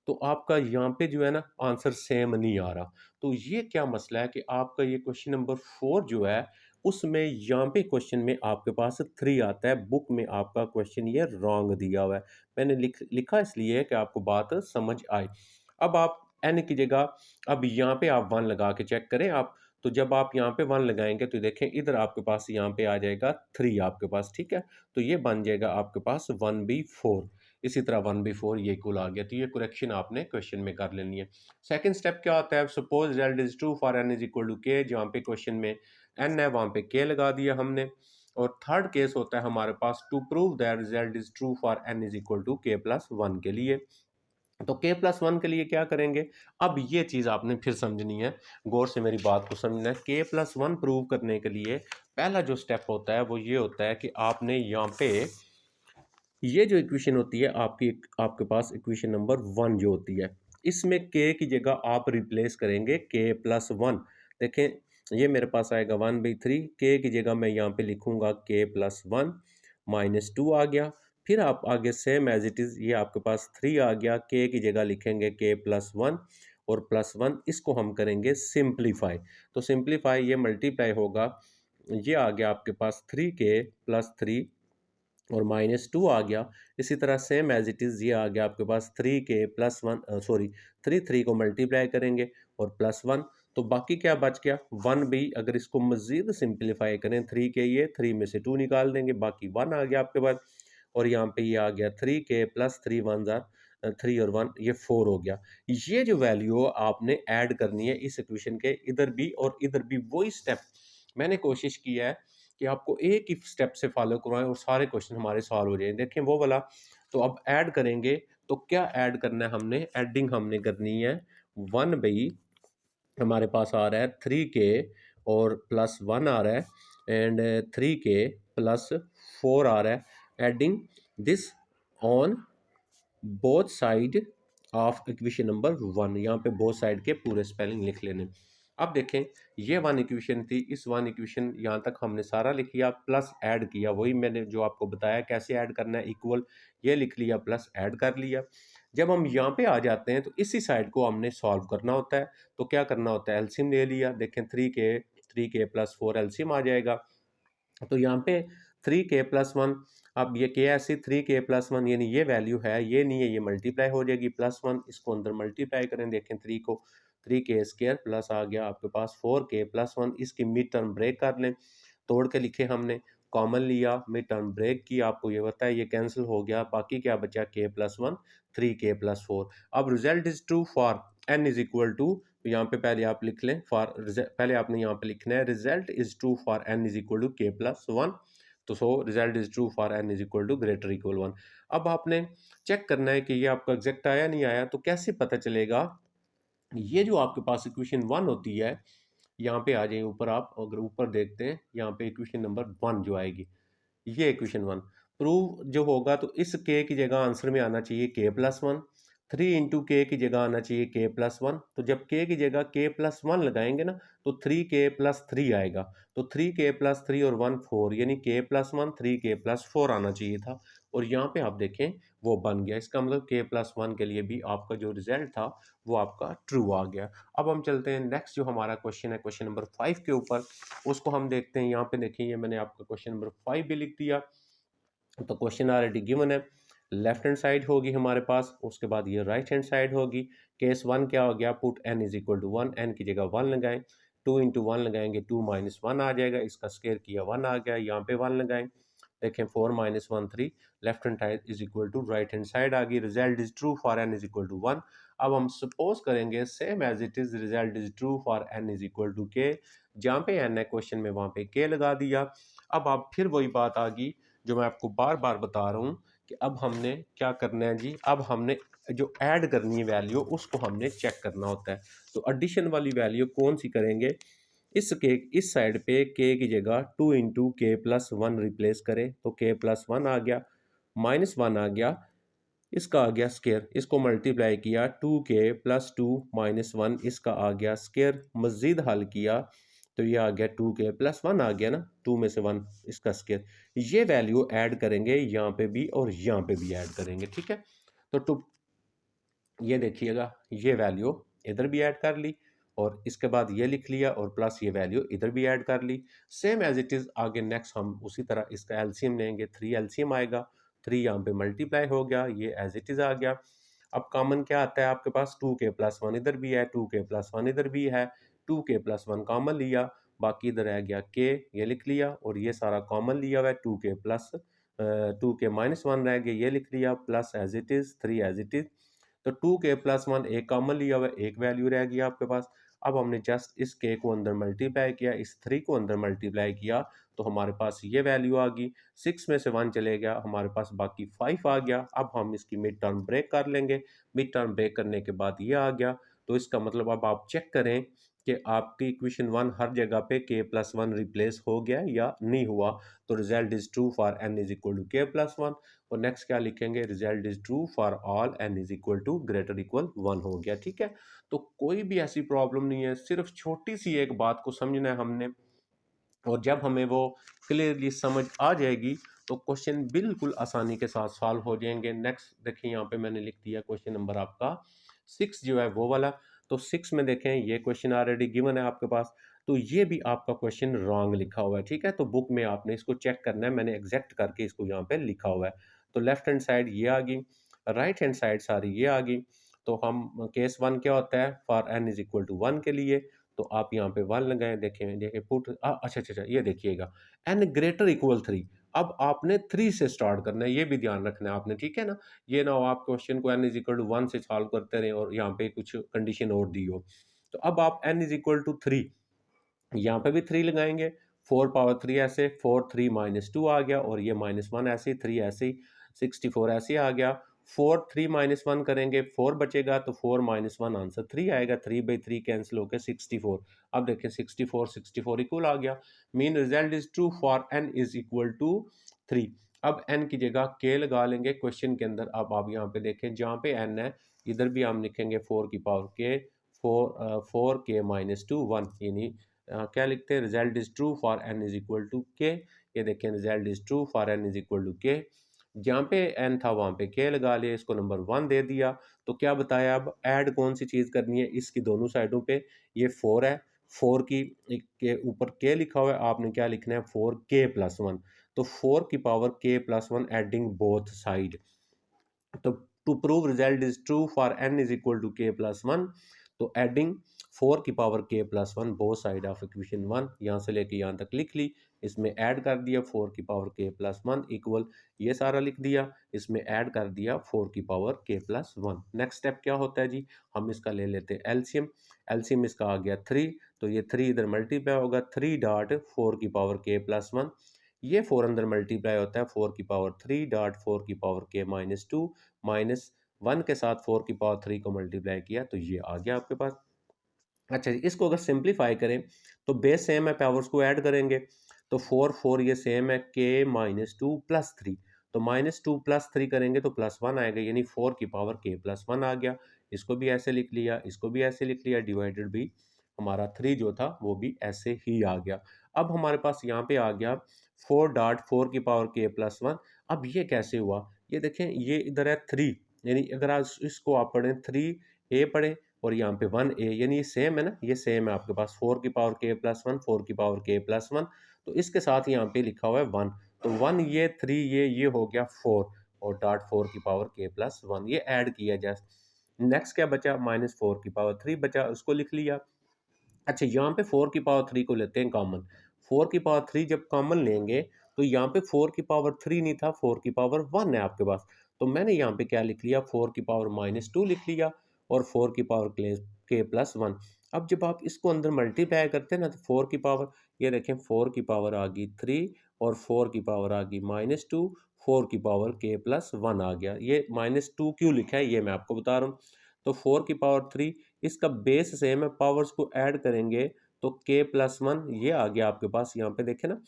Speaker 1: तो आपका यहाँ पे जो है ना आंसर सेम नहीं आ रहा। तो ये क्या मसला है कि आपका ये क्वेश्चन नंबर 4 जो है उसमें यहाँ पे क्वेश्चन में आपके पास 3 आता है, बुक में आपका क्वेश्चन ये रॉन्ग दिया हुआ है। मैंने लिखा इसलिए है कि आपको बात समझ आए। अब आप एन की जगह अब यहाँ पे आप 1 लगा के चेक करें आप। तो जब आप यहाँ पे 1 लगाएंगे तो देखें इधर आपके पास यहाँ पे आ जाएगा 3 आपके पास, ठीक है? तो ये बन जाएगा आपके पास 1b4। इसी तरह 1b4 ये इक्वल आ गया। तो ये करेक्शन आपने क्वेश्चन में कर लेनी है। सेकंड स्टेप क्या होता है, suppose result is true for n is equal to k, जहाँ पे क्वेश्चन में n है वहाँ पे k लगा दिया हमने। और थर्ड केस होता है हमारे पास to prove that result is true for n is equal to k plus 1 के लिए। तो k प्लस वन के लिए क्या करेंगे? अब ये चीज़ आपने फिर समझनी है, गौर से मेरी बात को समझना है। k प्लस वन प्रूव करने के लिए पहला जो स्टेप होता है वो ये होता है कि आपने यहाँ पे ये जो इक्वेशन होती है आपकी, आपके पास इक्वेशन नंबर वन जो होती है, इसमें k की जगह आप रिप्लेस करेंगे k प्लस वन। देखें, ये मेरे पास आएगा 1/3, k की जगह मैं यहाँ पे लिखूंगा k प्लस वन, -2 आ गया। फिर आप आगे सेम एज इट इज़, ये आपके पास 3 आ गया, k की जगह लिखेंगे k प्लस वन और प्लस वन, इसको हम करेंगे सिंप्लीफाई। तो सिंप्लीफाई, ये मल्टीप्लाई होगा, ये आ गया आपके पास 3k प्लस थ्री और -2 आ गया। इसी तरह सेम एज इट इज़ ये आ गया आपके पास 3k प्लस वन, सॉरी 3 को मल्टीप्लाई करेंगे और प्लस वन। तो बाकी क्या बच गया? वन भी। अगर इसको मज़ीद सिंप्लीफाई करें, 3k, ये 3 में से 2 निकाल देंगे, बाकी वन आ गया आपके पास। और यहाँ पे ये आ गया 3k प्लस थ्री वन ज़ार 3 और 1, ये 4 हो गया। ये जो वैल्यू आपने ऐड करनी है इस इक्वेशन के, इधर भी और इधर भी वही स्टेप मैंने कोशिश किया है कि आपको एक ही स्टेप से फॉलो करवाएं और सारे क्वेश्चन हमारे सॉल्व हो जाएं। देखें वो वाला। तो अब ऐड करेंगे, तो क्या ऐड करना है हमने? एडिंग हमने करनी है। वन बई, हमारे पास आ रहा है 3k और प्लस वन आ रहा है, एंड 3k प्लस फोर आ रहा है। Adding this on both side of equation number one. यहाँ पे बोथ साइड के पूरे स्पेलिंग लिख लेने। अब देखें, ये वन इक्वेशन थी, इस वन इक्वेशन यहाँ तक हमने सारा लिख लिया, प्लस ऐड किया, वही मैंने जो आपको बताया कैसे ऐड करना है, इक्वल, ये लिख लिया, प्लस ऐड कर लिया। जब हम यहाँ पे आ जाते हैं तो इसी साइड को हमने सॉल्व करना होता है। तो क्या करना होता है? एलसीएम ले लिया। देखें, थ्री के प्लस फोर एलसीएम आ जाएगा। तो यहाँ पे 3k प्लस वन, अब ये के ऐसे 3k प्लस वन, यानी ये वैल्यू है, ये नहीं है, ये मल्टीप्लाई हो जाएगी प्लस वन, इसको अंदर मल्टीप्लाई करें। देखें 3 को, 3k² प्लस आ गया आपके पास 4k प्लस वन। इसकी मिड टर्म ब्रेक कर लें, तोड़ के लिखे हमने, कॉमन लिया, मिड टर्म ब्रेक की, आपको ये पता है ये कैंसिल हो गया, बाकी क्या बचा? k plus one, 3k+4। अब result is true for n is equal to, यहाँ पे पहले आप लिख लें, फॉर पहले आपने यहाँ पे लिखना है result is true for n is equal to k plus one. तो so result is true for n is equal to greater equal one. अब आपने चेक करना है कि ये आपका एग्जैक्ट आया नहीं आया। तो कैसे पता चलेगा? ये जो आपके पास इक्वेशन वन होती है, यहाँ पे आ जाइए ऊपर, आप अगर ऊपर देखते हैं यहाँ पे इक्वेशन नंबर वन जो आएगी, ये इक्वेशन वन प्रूव जो होगा, तो इस के की जगह आंसर में आना चाहिए के प्लस वन, 3 × के की जगह आना चाहिए के प्लस वन। तो जब के की जगह के प्लस वन लगाएंगे ना, तो 3k+3 आएगा। तो 3k+3 और वन फोर, यानी के प्लस वन 3k+4 आना चाहिए था। और यहाँ पे आप देखें वो बन गया। इसका मतलब के प्लस वन के लिए भी आपका जो रिजल्ट था वो आपका ट्रू आ गया। अब हम चलते हैं नेक्स्ट, जो हमारा क्वेश्चन है क्वेश्चन नंबर 5 के ऊपर, उसको हम देखते हैं। यहाँ पे देखिए, ये मैंने आपका क्वेश्चन नंबर 5 भी लिख दिया। तो क्वेश्चन ऑलरेडी गिवन है, लेफ्ट हैंड साइड होगी हमारे पास, उसके बाद ये राइट हैंड साइड होगी। केस वन क्या हो गया? Put n is equal to one, n की जगह वन लगाएं, 2 × 1 लगाएंगे 2 - 1 आ जाएगा, इसका स्केयर किया 1 आ गया, यहाँ पे 1 लगाएं। देखें 4 - 1 3, left hand side is equal to right hand side आ गई। Result is true for n is equal to one. अब हम सपोज करेंगे same as it is, result is true for n is equal to k। जहाँ पे n है question में, वहाँ पे k लगा दिया। अब आप फिर वही बात आ गई जो मैं आपको बार बार बता रहा हूँ कि अब हमने क्या करना है जी, अब हमने जो ऐड करनी है वैल्यू, उसको हमने चेक करना होता है। तो एडिशन वाली वैल्यू कौन सी करेंगे? इस साइड पे k की जगह 2 × k+1 रिप्लेस करें, तो k+1 आ गया, -1 आ गया, इसका आ गया स्केयर, इसको मल्टीप्लाई किया, 2k+2 - 1, इसका आ गया स्केयर, मज़ीद हल किया तो ये आ गया 2k+1 आ गया ना, 2 में से 1 इसका स्केयर। ये वैल्यू ऐड करेंगे यहाँ पे भी और यहाँ पे भी ऐड करेंगे, ठीक है। तो टू, ये देखिएगा, ये वैल्यू इधर भी ऐड कर ली और इसके बाद ये लिख लिया और प्लस ये वैल्यू इधर भी ऐड कर ली। सेम एज इट इज़ आगे नेक्स्ट हम उसी तरह इसका एलसीएम लेंगे, 3 एलसीएम आएगा, 3 यहाँ पे मल्टीप्लाई हो गया, ये एज इट इज़ आ गया। अब कॉमन क्या आता है आपके पास? 2k+1 इधर भी है, 2k+1 इधर भी है, 2k+1 कॉमन लिया, बाकी इधर रह गया k, ये लिख लिया, और ये सारा कॉमन लिया हुआ है, 2k+1 रह गया, ये लिख लिया, plus as it is, 3 as it is. तो 2k+1 एक कॉमन लिया हुआ है, एक वैल्यू रह गई आपके पास। अब हमने जस्ट इस के को अंदर मल्टीप्लाई किया, इस 3 को अंदर मल्टीप्लाई किया, तो हमारे पास ये वैल्यू आ गई। 6 में से 1 चले गया, हमारे पास बाकी 5 आ गया। अब हम इसकी मिड टर्म ब्रेक कर लेंगे। मिड टर्म ब्रेक करने के बाद ये आ गया। तो इसका मतलब अब आप चेक करें कि आपकी इक्वेशन 1 हर जगह पे k प्लस 1 रिप्लेस हो गया या नहीं हुआ। तो result is true for n is equal to k plus 1। और नेक्स्ट क्या लिखेंगे, result is true for all n is equal to greater equal 1 हो गया। ठीक है, तो कोई भी ऐसी प्रॉब्लम नहीं है, सिर्फ छोटी सी एक बात को समझना है हमने, और जब हमें वो क्लियरली समझ आ जाएगी तो क्वेश्चन बिल्कुल आसानी के साथ सॉल्व हो जाएंगे। नेक्स्ट देखिए, यहाँ पे मैंने लिख दिया क्वेश्चन नंबर आपका 6 जो है वो वाला। तो 6 में देखें, ये क्वेश्चन ऑलरेडी गिवन है आपके पास, तो ये भी आपका क्वेश्चन रॉन्ग लिखा हुआ है। ठीक है, तो बुक में आपने इसको चेक करना है, मैंने एग्जैक्ट करके इसको यहाँ पे लिखा हुआ है। तो लेफ्ट हैंड साइड ये आ गई, राइट हैंड साइड सारी ये आ गई। तो हम केस 1 क्या होता है, for n is equal to 1 के लिए, तो आप यहाँ पे 1 लगाएं। देखें देखिए पुट अच्छा अच्छा अच्छा, ये देखिएगा n ग्रेटर इक्वल 3। अब आपने 3 से स्टार्ट करना है, ये भी ध्यान रखना है आपने। ठीक है ना, ये ना हो आप क्वेश्चन को n इज इक्वल टू 1 से सॉल्व करते रहे और यहाँ पे कुछ कंडीशन और दी हो। तो अब आप n इज इक्वल टू 3, यहाँ पे भी 3 लगाएंगे। 4 पावर 3 ऐसे, 4 3 माइनस 2 आ गया, और ये -1 ऐसे, 3 ऐसे, 64 ऐसे आ गया। 4 3 -1 करेंगे, 4 बचेगा, तो 4 -1 आंसर 3 आएगा। 3/3 कैंसिल होकर 64। अब देखें 64 64 इक्वल आ गया। Mean result is true for n is equal to 3। अब n की जगह k लगा लेंगे क्वेश्चन के अंदर। अब आप यहाँ पे देखें, जहाँ पे n है इधर भी हम लिखेंगे 4 की पावर k, 4k माइनस 2 1, यानी क्या लिखते हैं, result is true for n is equal to k. ये देखें, result is true for n is equal to k. जहाँ पे n था वहाँ पे k लगा लिया, इसको नंबर 1 दे दिया। तो क्या बताया, अब ऐड कौन सी चीज़ करनी है इसकी दोनों साइडों पे। ये 4 है, 4 की के ऊपर k लिखा हुआ है, आपने क्या लिखना है, 4k प्लस 1। तो 4 की power k plus 1 adding both side. तो to prove result is true for n is equal to k plus 1, तो एडिंग 4 की power k plus 1 both side of equation 1, यहाँ से लेके यहाँ तक लिख ली। इसमें ऐड कर दिया 4 की पावर k प्लस 1 इक्वल, ये सारा लिख दिया। इसमें ऐड कर दिया 4 की power k plus 1। Next step क्या होता है जी, हम इसका ले लेते हैं एलसीएम। एलसीएम इसका आ गया 3, तो ये 3 इधर मल्टीप्लाई होगा, 3 डॉट 4 की पावर k प्लस 1। ये 4 अंदर मल्टीप्लाई होता है 4 की पावर 3 डॉट 4 की पावर k माइनस 2, माइनस 1 के साथ 4 की पावर 3 को मल्टीप्लाई किया, तो ये आ गया आपके पास। अच्छा जी, इसको अगर सिंप्लीफाई करें तो बेस सेम है, पावर्स को ऐड करेंगे। तो 4 4 ये सेम है, k माइनस 2 प्लस 3। तो माइनस 2 प्लस 3 करेंगे तो प्लस 1 आएगा, यानी 4 की पावर k प्लस 1 आ गया। इसको भी ऐसे लिख लिया, इसको भी ऐसे लिख लिया, डिवाइडेड भी हमारा 3 जो था वो भी ऐसे ही आ गया। अब हमारे पास यहाँ पे आ गया 4 डॉट 4 की पावर k प्लस 1। अब ये कैसे हुआ, ये देखें, ये इधर है 3, यानी अगर आज इसको आप पढ़ें 3a पढ़ें और यहाँ पे 1a, यानी ये सेम है ना, ये सेम है आपके पास 4 की पावर k प्लस 1, 4 की पावर k प्लस 1। तो इसके साथ यहाँ पे लिखा हुआ है 1, तो 1 ये 3 ये हो गया 4, और डॉट 4 की पावर k प्लस 1 ये ऐड किया जस्ट। नेक्स्ट क्या बचा, -4 की पावर 3 बचा, उसको लिख लिया। अच्छा, यहाँ पे 4 की पावर 3 को लेते हैं कॉमन। 4 की पावर 3 जब कॉमन लेंगे तो यहाँ पे 4 की पावर 3 नहीं था, 4 की पावर 1 है आपके पास। तो मैंने यहाँ पे क्या लिख लिया, 4 की पावर -2 लिख लिया, और 4 की पावर k प्लस 1। अब जब आप इसको अंदर मल्टीप्लाई करते हैं ना, तो 4 की पावर, ये देखें 4 की पावर आ गई 3, और 4 की पावर आ गई -2, 4 की पावर k प्लस 1 आ गया। ये -2 क्यों लिखा है ये मैं आपको बता रहा हूँ। तो 4 की पावर 3, इसका बेस सेम है, पावर्स को ऐड करेंगे तो k प्लस 1 ये आ गया आपके पास। यहाँ पे देखें ना,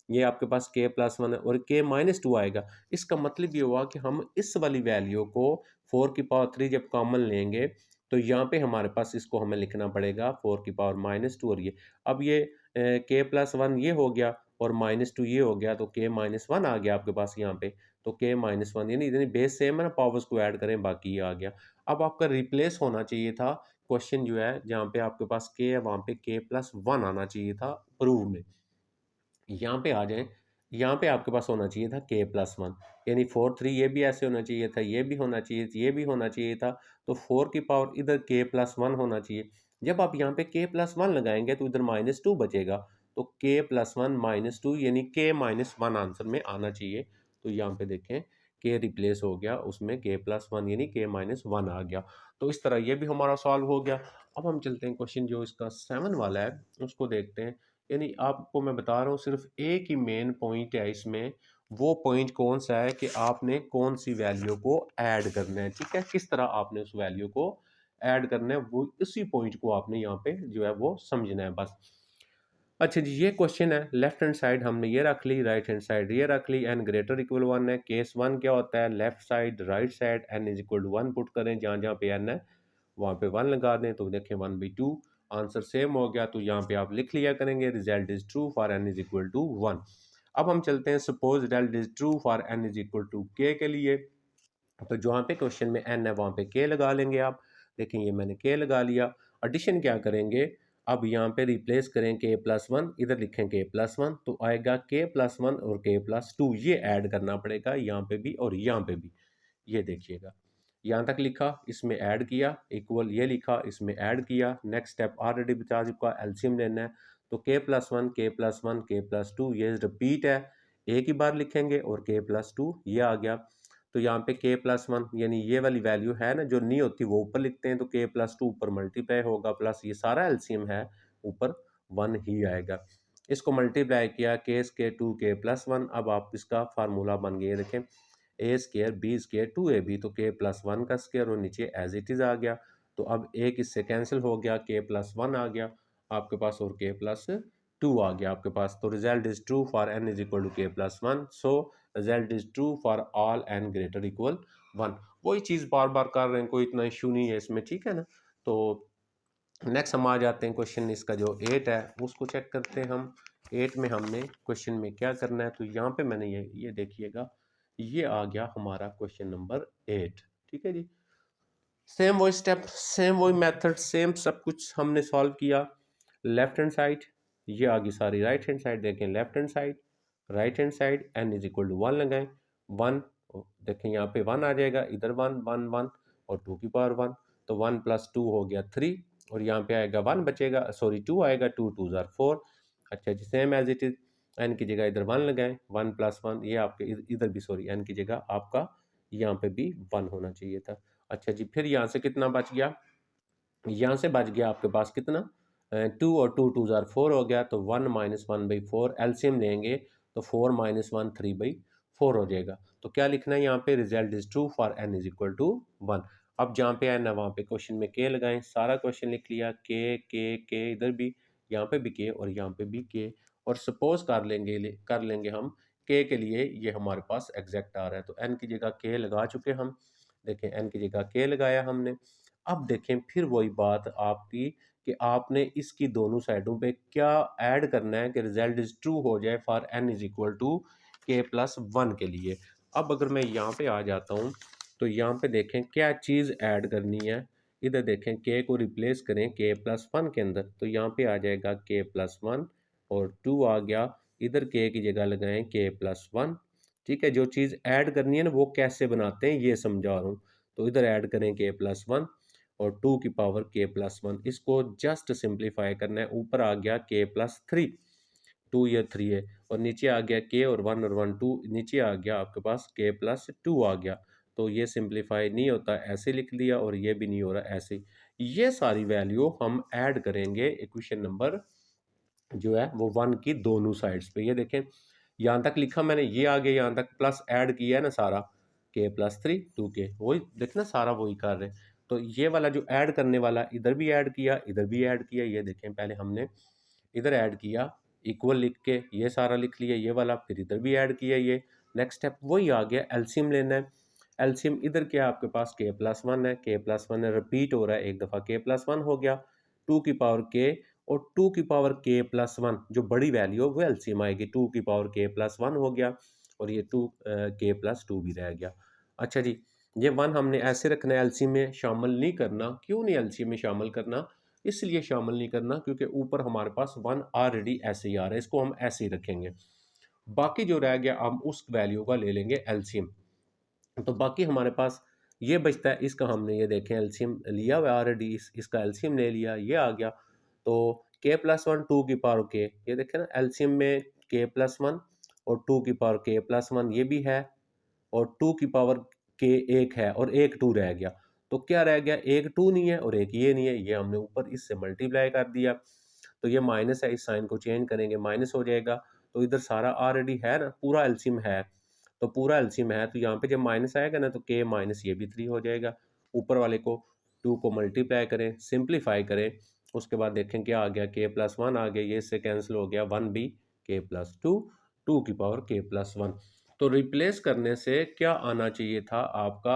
Speaker 1: ये आपके पास k प्लस 1 है और k माइनस 2 आएगा। इसका मतलब ये हुआ कि हम इस वाली वैल्यू को 4 की पावर 3 जब कॉमन लेंगे तो यहाँ पे हमारे पास इसको हमें लिखना पड़ेगा 4 की पावर -2, और ये अब ये k प्लस 1 ये हो गया और -2 ये हो गया, तो k माइनस 1 आ गया आपके पास यहाँ पे। तो k माइनस 1, यानी बेस सेम है ना, पावर्स को ऐड करें, बाकी ये आ गया। अब आपका रिप्लेस होना चाहिए था क्वेश्चन जो है, जहाँ पे आपके पास k है वहाँ पे k प्लस 1 आना चाहिए था प्रूव में। यहाँ पे आ जाएं, यहाँ पे आपके पास होना चाहिए था k प्लस 1, यानी 4 3 ये भी ऐसे होना चाहिए था, ये भी होना चाहिए, ये भी होना चाहिए था। तो 4 की पावर इधर k प्लस 1 होना चाहिए। जब आप यहाँ पे k प्लस 1 लगाएंगे तो इधर -2 बचेगा, तो k प्लस 1 -2 यानी k माइनस 1 आंसर में आना चाहिए। तो यहाँ पे देखें, k रिप्लेस हो गया उसमें, k प्लस 1 यानी k माइनस 1 आ गया। तो इस तरह ये भी हमारा सॉल्व हो गया। अब हम चलते हैं क्वेश्चन जो इसका 7 वाला है उसको देखते हैं। यानी आपको मैं बता रहा हूँ सिर्फ एक ही मेन पॉइंट है इसमें, वो पॉइंट कौन सा है कि आपने कौन सी वैल्यू को ऐड करना है, ठीक है, किस तरह आपने उस वैल्यू को ऐड करना है, वो इसी पॉइंट को आपने यहाँ पे जो है वो समझना है बस। अच्छा जी, ये क्वेश्चन है, लेफ्ट हैंड साइड हमने ये रख ली, राइट हैंड साइड ये रख ली, एन ग्रेटर इक्वल 1 है। केस 1 क्या होता है, left side right side n is equal to 1 put करें, जहाँ जहाँ पे एन है वहाँ पे 1 लगा दें, तो देखें 1/2 आंसर सेम हो गया, तो यहाँ पे आप लिख लिया करेंगे result is true for n is equal to 1। अब हम चलते हैं suppose result is true for n is equal to k के लिए, तो जहाँ पे क्वेश्चन में एन है वहाँ पे के लगा लेंगे आप। देखें ये मैंने के लगा लिया। एडिशन क्या करेंगे, अब यहाँ पे रिप्लेस करें के प्लस वन, इधर लिखें के प्लस वन, तो आएगा के प्लस वन और के प्लस टू, ये ऐड करना पड़ेगा यहाँ पे भी और यहाँ पे भी। ये देखिएगा यहाँ तक लिखा, इसमें ऐड किया, इक्वल ये लिखा, इसमें ऐड किया। नेक्स्ट स्टेप ऑलरेडी बता चुका, एलसीएम लेना है, तो k plus one k plus one k plus two, ये रिपीट है, एक ही बार लिखेंगे, और के प्लस टू ये आ गया। तो यहाँ पे के प्लस वन यानी ये वाली वैल्यू है ना जो नहीं होती वो ऊपर लिखते हैं, तो के प्लस टू ऊपर मल्टीप्लाई होगा, प्लस ये सारा एलसीएम है ऊपर 1 ही आएगा। इसको मल्टीप्लाई किया, k square two k plus one, अब आप इसका फार्मूला बन गया, देखें a square b square two a b, तो के प्लस वन का स्केयर और नीचे एज इट इज आ गया। तो अब एक इससे कैंसिल हो गया, के प्लस वन आ गया आपके पास और के प्लस टू आ गया आपके पास। तो result is true for n is equal to k plus one, so result is true for all n greater equal 1। वही चीज़ बार बार कर रहे हैं, कोई इतना इशू नहीं है इसमें, ठीक है ना। तो नेक्स्ट हम आ जाते हैं क्वेश्चन इसका जो 8 है उसको चेक करते हैं हम। 8 में हमने क्वेश्चन में क्या करना है, तो यहाँ पे मैंने ये देखिएगा, ये आ गया हमारा क्वेश्चन नंबर 8, ठीक है जी। सेम वही स्टेप, सेम वही मेथड, सेम सब कुछ हमने सॉल्व किया। लेफ्ट हैंड साइड ये आ गई सारी, राइट हैंड साइड देखें, left hand side right hand side n is equal to 1 लगाएं, 1 देखें यहाँ पे 1 आ जाएगा, इधर 1 1 1 और 2 की पावर 1, तो 1 प्लस 2 हो गया 3, और यहाँ पे आएगा 1 बचेगा, सॉरी 2 आएगा, 2 2 जार 4। अच्छा जी, same as it is, n की जगह इधर 1 लगाएं, 1 प्लस 1 ये आपके इधर भी, सॉरी एन की जगह आपका यहाँ पे भी 1 होना चाहिए था। अच्छा जी, फिर यहाँ से कितना बच गया, यहाँ से बच गया आपके पास कितना, 2 और 2 2 जार 4 हो गया, तो 1 माइनस 1/4 एलसीएम लेंगे, तो 4 माइनस 1 3/4 हो जाएगा। तो क्या लिखना है यहाँ पे, result is true for n is equal to 1। अब जहाँ पे एन है वहाँ पे क्वेश्चन में के लगाएं, सारा क्वेश्चन लिख लिया, के इधर भी, यहाँ पे भी के और यहाँ पे भी के, और सपोज कर लेंगे हम के लिए ये हमारे पास एग्जैक्ट आ रहा है, तो एन की जगह के लगा चुके हम, देखें एन की जगह के लगाया हमने। अब देखें फिर वही बात आपकी कि आपने इसकी दोनों साइडों पे क्या ऐड करना है कि रिजल्ट इज ट्रू हो जाए for n is equal to k plus one के लिए। अब अगर मैं यहाँ पे आ जाता हूँ, तो यहाँ पे देखें क्या चीज़ ऐड करनी है, इधर देखें के को रिप्लेस करें के प्लस वन के अंदर, तो यहाँ पे आ जाएगा के प्लस वन और टू आ गया, इधर के की जगह लगाएं के प्लस वन। ठीक है, जो चीज़ ऐड करनी है ना वो कैसे बनाते हैं ये समझा रहा हूँ। तो इधर ऐड करें के प्लस वन और 2 की पावर के प्लस वन, इसको जस्ट सिंप्लीफाई करना है, ऊपर आ गया के प्लस थ्री, 2 या 3 है, और नीचे आ गया के और 1 और 1 2, नीचे आ गया आपके पास के प्लस टू आ गया। तो ये सिंप्लीफाई नहीं होता, ऐसे लिख दिया, और ये भी नहीं हो रहा ऐसे। ये सारी वैल्यू हम ऐड करेंगे इक्वेशन नंबर जो है वो 1 की दोनों साइड्स पे। ये देखें यहाँ तक लिखा मैंने, ये आ गया यहाँ तक, प्लस ऐड किया है ना सारा, के प्लस थ्री 2 के, वही देखना सारा वही कर रहे हैं। तो ये वाला जो ऐड करने वाला, इधर भी ऐड किया इधर भी ऐड किया, ये देखें पहले हमने इधर ऐड किया इक्वल लिख के, ये सारा लिख लिया ये वाला, फिर इधर भी ऐड किया ये। नेक्स्ट स्टेप वही आ गया, एलसीएम लेना है। एलसीएम इधर क्या आपके पास के प्लस वन है, के प्लस वन रिपीट हो रहा है एक दफ़ा, के प्लस वन हो गया, 2 की पावर के और 2 की पावर के प्लस वन, जो बड़ी वैल्यू है वो एलसीएम आएगी, 2 की पावर के प्लस वन हो गया, और ये 2 के प्लस टू भी रह गया। अच्छा जी, ये 1 हमने ऐसे रखना है, एलसीएम में शामिल नहीं करना। क्यों नहीं एलसीएम में शामिल करना, इसलिए शामिल नहीं करना क्योंकि ऊपर हमारे पास 1 ऑलरेडी ऐसे ही आ रहा है, इसको हम ऐसे ही रखेंगे। बाकी जो रह गया हम उस वैल्यू का ले लेंगे एलसीएम। तो बाकी हमारे पास ये बचता है, इसका हमने ये देखें एलसीएम लिया हुआ ऑलरेडी, इसका एलसीएम ले लिया, ये आ गया। तो के प्लस वन 2 की पावर के, ये देखें ना एलसीएम में के प्लस वन और 2 की पावर के प्लस वन ये भी है, और 2 की पावर के एक है और एक 2 रह गया। तो क्या रह गया, एक 2 नहीं है और एक ये नहीं है, ये हमने ऊपर इससे मल्टीप्लाई कर दिया। तो ये माइनस है, इस साइन को चेंज करेंगे माइनस हो जाएगा। तो इधर सारा ऑलरेडी है ना, पूरा एलसीएम है, तो पूरा एलसीएम है, तो यहाँ पे जब माइनस आएगा ना तो के माइनस ये भी 3 हो जाएगा। ऊपर वाले को 2 को मल्टीप्लाई करें, सिंप्लीफाई करें, उसके बाद देखें क्या आ गया, के प्लस वन आ गया, ये इससे कैंसिल हो गया, वन बी के प्लस टू, टू की पावर के प्लस वन। तो रिप्लेस करने से क्या आना चाहिए था आपका,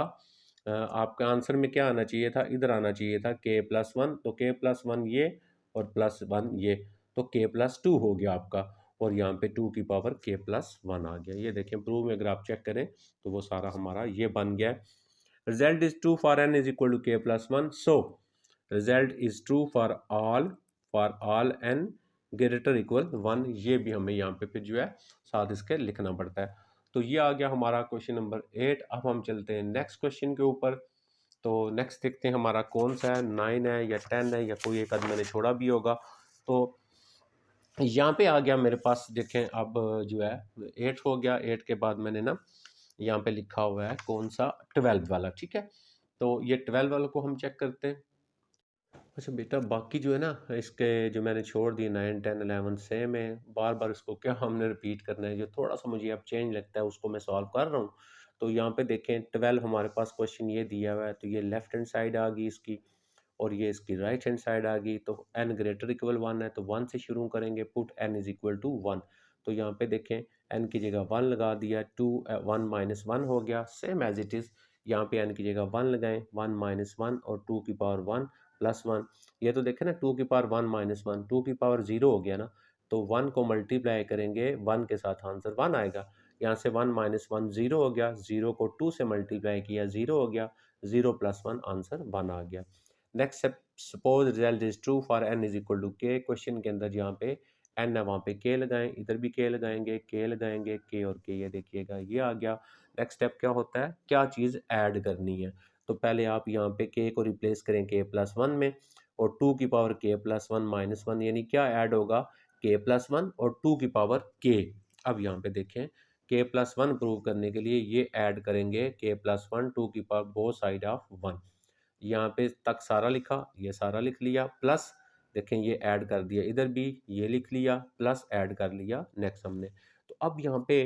Speaker 1: आपका आंसर में क्या आना चाहिए था, इधर आना चाहिए था के प्लस वन, तो के प्लस वन ये और प्लस वन ये, तो के प्लस टू हो गया आपका, और यहाँ पे टू की पावर के प्लस वन आ गया। ये देखें प्रूफ में अगर आप चेक करें तो वो सारा हमारा ये बन गया। Result is true for n is equal to k plus one, so result is true for all n greater equal one. ये भी हमें यहाँ पे फिर जो है साथ इसके लिखना पड़ता है। तो ये आ गया हमारा क्वेश्चन नंबर 8। अब हम चलते हैं नेक्स्ट क्वेश्चन के ऊपर। तो नेक्स्ट देखते हैं हमारा कौन सा है, 9 है या 10 है या कोई एक आध मैंने छोड़ा भी होगा। तो यहाँ पे आ गया मेरे पास, देखें अब जो है 8 हो गया, 8 के बाद मैंने ना यहाँ पे लिखा हुआ है कौन सा, 12 वाला, ठीक है। तो ये 12 वाले को हम चेक करते हैं। अच्छा बेटा, बाकी जो है ना इसके जो मैंने छोड़ दिए 9 10 11 सेम है, बार बार इसको क्या हमने रिपीट करना है, जो थोड़ा सा मुझे अब चेंज लगता है उसको मैं सॉल्व कर रहा हूँ। तो यहाँ पे देखें 12 हमारे पास क्वेश्चन ये दिया हुआ है, तो ये लेफ्ट हैंड साइड आ गई इसकी, और ये इसकी राइट हैंड साइड आ गई। तो एन ग्रेटर इक्वल वन है तो वन से शुरू करेंगे, put n is equal to one. तो यहाँ पे देखें एन की जगह वन लगा दिया, टू वन माइनस वन हो गया, सेम एज इट इज़। यहाँ पे एन की जगह वन लगाएं, वन माइनस वन और टू की पावर वन प्लस वन। ये तो देखें ना, टू की power one minus one, two की पावर जीरो हो गया ना, तो वन को मल्टीप्लाई करेंगे वन के साथ आंसर वन आएगा। यहाँ से वन माइनस वन जीरो हो गया, जीरो को टू से मल्टीप्लाई किया जीरो हो गया, zero plus one answer one आ गया। Next step, suppose result is true for n is equal to k. Question के अंदर यहाँ पे एन है, वहाँ पे के लगाएं, इधर भी के लगाएंगे, के लगाएंगे, के और के, ये देखिएगा ये आ गया। नेक्स्ट स्टेप क्या होता है, क्या चीज़ ऐड करनी है। तो पहले आप यहाँ पे के को रिप्लेस करें के प्लस वन में, और टू की पावर के प्लस वन माइनस वन, यानी क्या ऐड होगा, के प्लस वन और टू की पावर के। अब यहाँ पे देखें के प्लस वन प्रूव करने के लिए ये ऐड करेंगे के प्लस वन टू की power both side of one. यहाँ पे तक सारा लिखा, ये सारा लिख लिया, प्लस देखें ये ऐड कर दिया, इधर भी ये लिख लिया, प्लस ऐड कर लिया नेक्स्ट हमने। तो अब यहाँ पे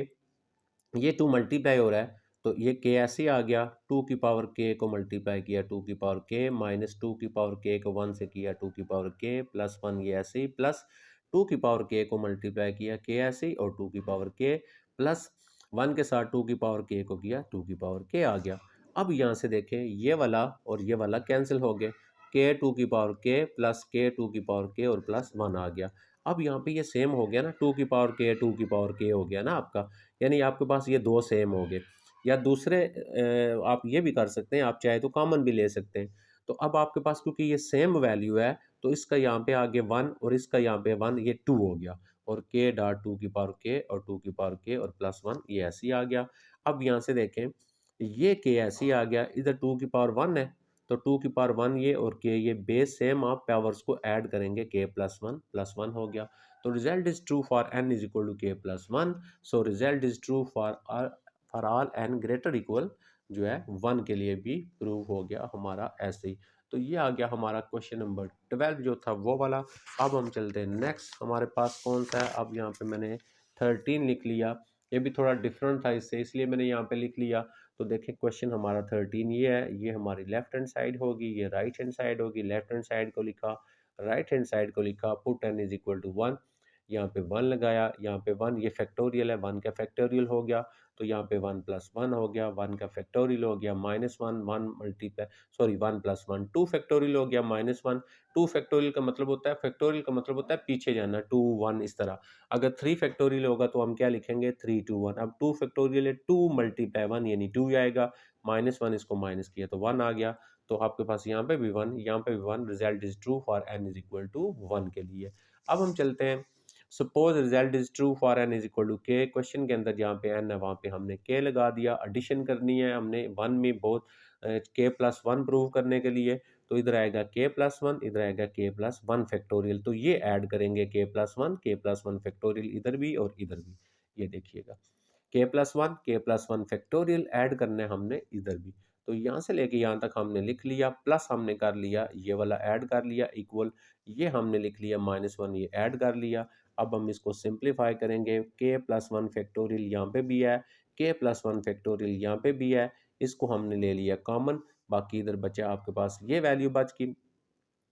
Speaker 1: ये टू मल्टीप्लाई हो रहा है, तो ये के ऐसे आ गया, टू की पावर के को मल्टीप्लाई किया टू की पावर के, माइनस टू की पावर के को वन से किया टू की पावर के, प्लस वन ये ऐसे ही, प्लस टू की पावर के को मल्टीप्लाई किया के ऐसे ही और टू की पावर के, प्लस वन के साथ टू की पावर के को किया टू की पावर के आ गया। अब यहाँ से देखें ये वाला और ये वाला कैंसिल हो गए, के टू की पावर के प्लस के टू की पावर के और प्लस वन आ गया। अब यहाँ पे ये सेम हो गया ना, टू की पावर के टू की पावर के हो गया ना आपका, यानी आपके पास ये दो सेम हो गए। या दूसरे आप ये भी कर सकते हैं, आप चाहे तो कॉमन भी ले सकते हैं। तो अब आपके पास क्योंकि ये सेम वैल्यू है, तो इसका यहाँ पे आगे वन और इसका यहाँ पे वन, ये टू हो गया, और के डॉट टू की पावर के और टू की पावर के और प्लस वन ये ऐसे ही आ गया। अब यहाँ से देखें ये के ऐसे ही आ गया, इधर टू की पावर वन है तो टू की पावर वन ये और के, ये बेस सेम, आप पावर्स को ऐड करेंगे, के प्लस वन हो गया। तो result is true for n is equal to k plus one. So result is true for all n greater equal जो है वन के लिए भी प्रूव हो गया हमारा ऐसे ही। तो ये आ गया हमारा क्वेश्चन नंबर 12 जो था वो वाला। अब हम चलते हैं नेक्स्ट, हमारे पास कौन सा है, अब यहाँ पे मैंने 13 लिख लिया, ये भी थोड़ा डिफरेंट था इससे, इसलिए मैंने यहाँ पे लिख लिया। तो देखें क्वेश्चन हमारा 13 ये है, ये हमारी लेफ्ट हैंड साइड होगी, ये राइट हैंड साइड होगी, लेफ्ट हैंड साइड को लिखा, राइट हैंड साइड को लिखा, put n is equal to one, यहाँ पे वन लगाया, यहाँ पे वन, ये फैक्टोरियल है, वन का फैक्टोरियल हो गया, तो यहाँ पे वन प्लस वन हो गया, वन का फैक्टोरियल हो गया minus one, one multiply sorry one plus one, two factorial हो गया माइनस वन। टू फैक्टोरियल का मतलब होता है, फैक्टोरियल का मतलब होता है पीछे जाना, टू वन इस तरह। अगर थ्री फैक्टोरियल होगा तो हम क्या लिखेंगे, थ्री टू वन। अब टू फैक्टोरियल है, टू मल्टीप्लाई वन यानी टू आएगा, माइनस वन इसको माइनस किया तो वन आ गया। तो आपके पास यहाँ पे भी वन, यहाँ पे भी one, result is true for n is equal to one के लिए। अब हम चलते हैं, suppose result is true for n is equal to k. Question के अंदर जहाँ पे एन है वहाँ पे हमने के लगा दिया, एडिशन करनी है हमने वन में बहुत, के प्लस वन प्रूव करने के लिए। तो इधर आएगा के प्लस वन, इधर आएगा के प्लस वन फैक्टोरियल, तो ये ऐड करेंगे के प्लस वन फैक्टोरियल इधर भी और इधर भी, ये देखिएगा के प्लस वन फैक्टोरियल ऐड करना है हमने इधर भी। तो यहाँ से लेके यहाँ तक हमने लिख लिया, प्लस हमने कर लिया, ये वाला ऐड कर लिया, इक्वल ये हमने लिख लिया, -1 ये ऐड कर लिया। अब हम इसको सिंप्लीफाई करेंगे, k प्लस 1 फैक्टोरियल यहाँ पे भी है, k प्लस 1 फैक्टोरियल यहाँ पे भी है, इसको हमने ले लिया कॉमन, बाकी इधर बचा आपके पास ये वैल्यू बच गई,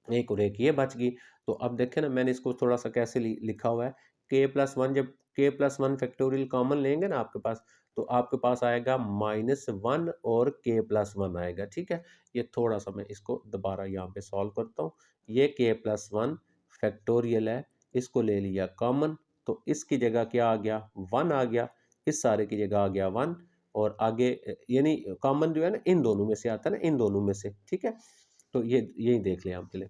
Speaker 1: एक और एक ये बच गई। तो अब देखें ना, मैंने इसको थोड़ा सा कैसे लिखा हुआ है, k प्लस 1, जब k प्लस 1 फैक्टोरियल कॉमन लेंगे ना आपके पास, तो आपके पास आएगा -1 और k प्लस 1 आएगा, ठीक है। ये थोड़ा सा मैं इसको दोबारा यहाँ पे सॉल्व करता हूँ। ये k प्लस 1 फैक्टोरियल है, इसको ले लिया कॉमन, तो इसकी जगह क्या आ गया, 1 आ गया, इस सारे की जगह आ गया 1, और आगे यानी कॉमन जो है ना इन दोनों में से आता है ना, इन दोनों में से, ठीक है। तो ये यही देख लें आप पहले,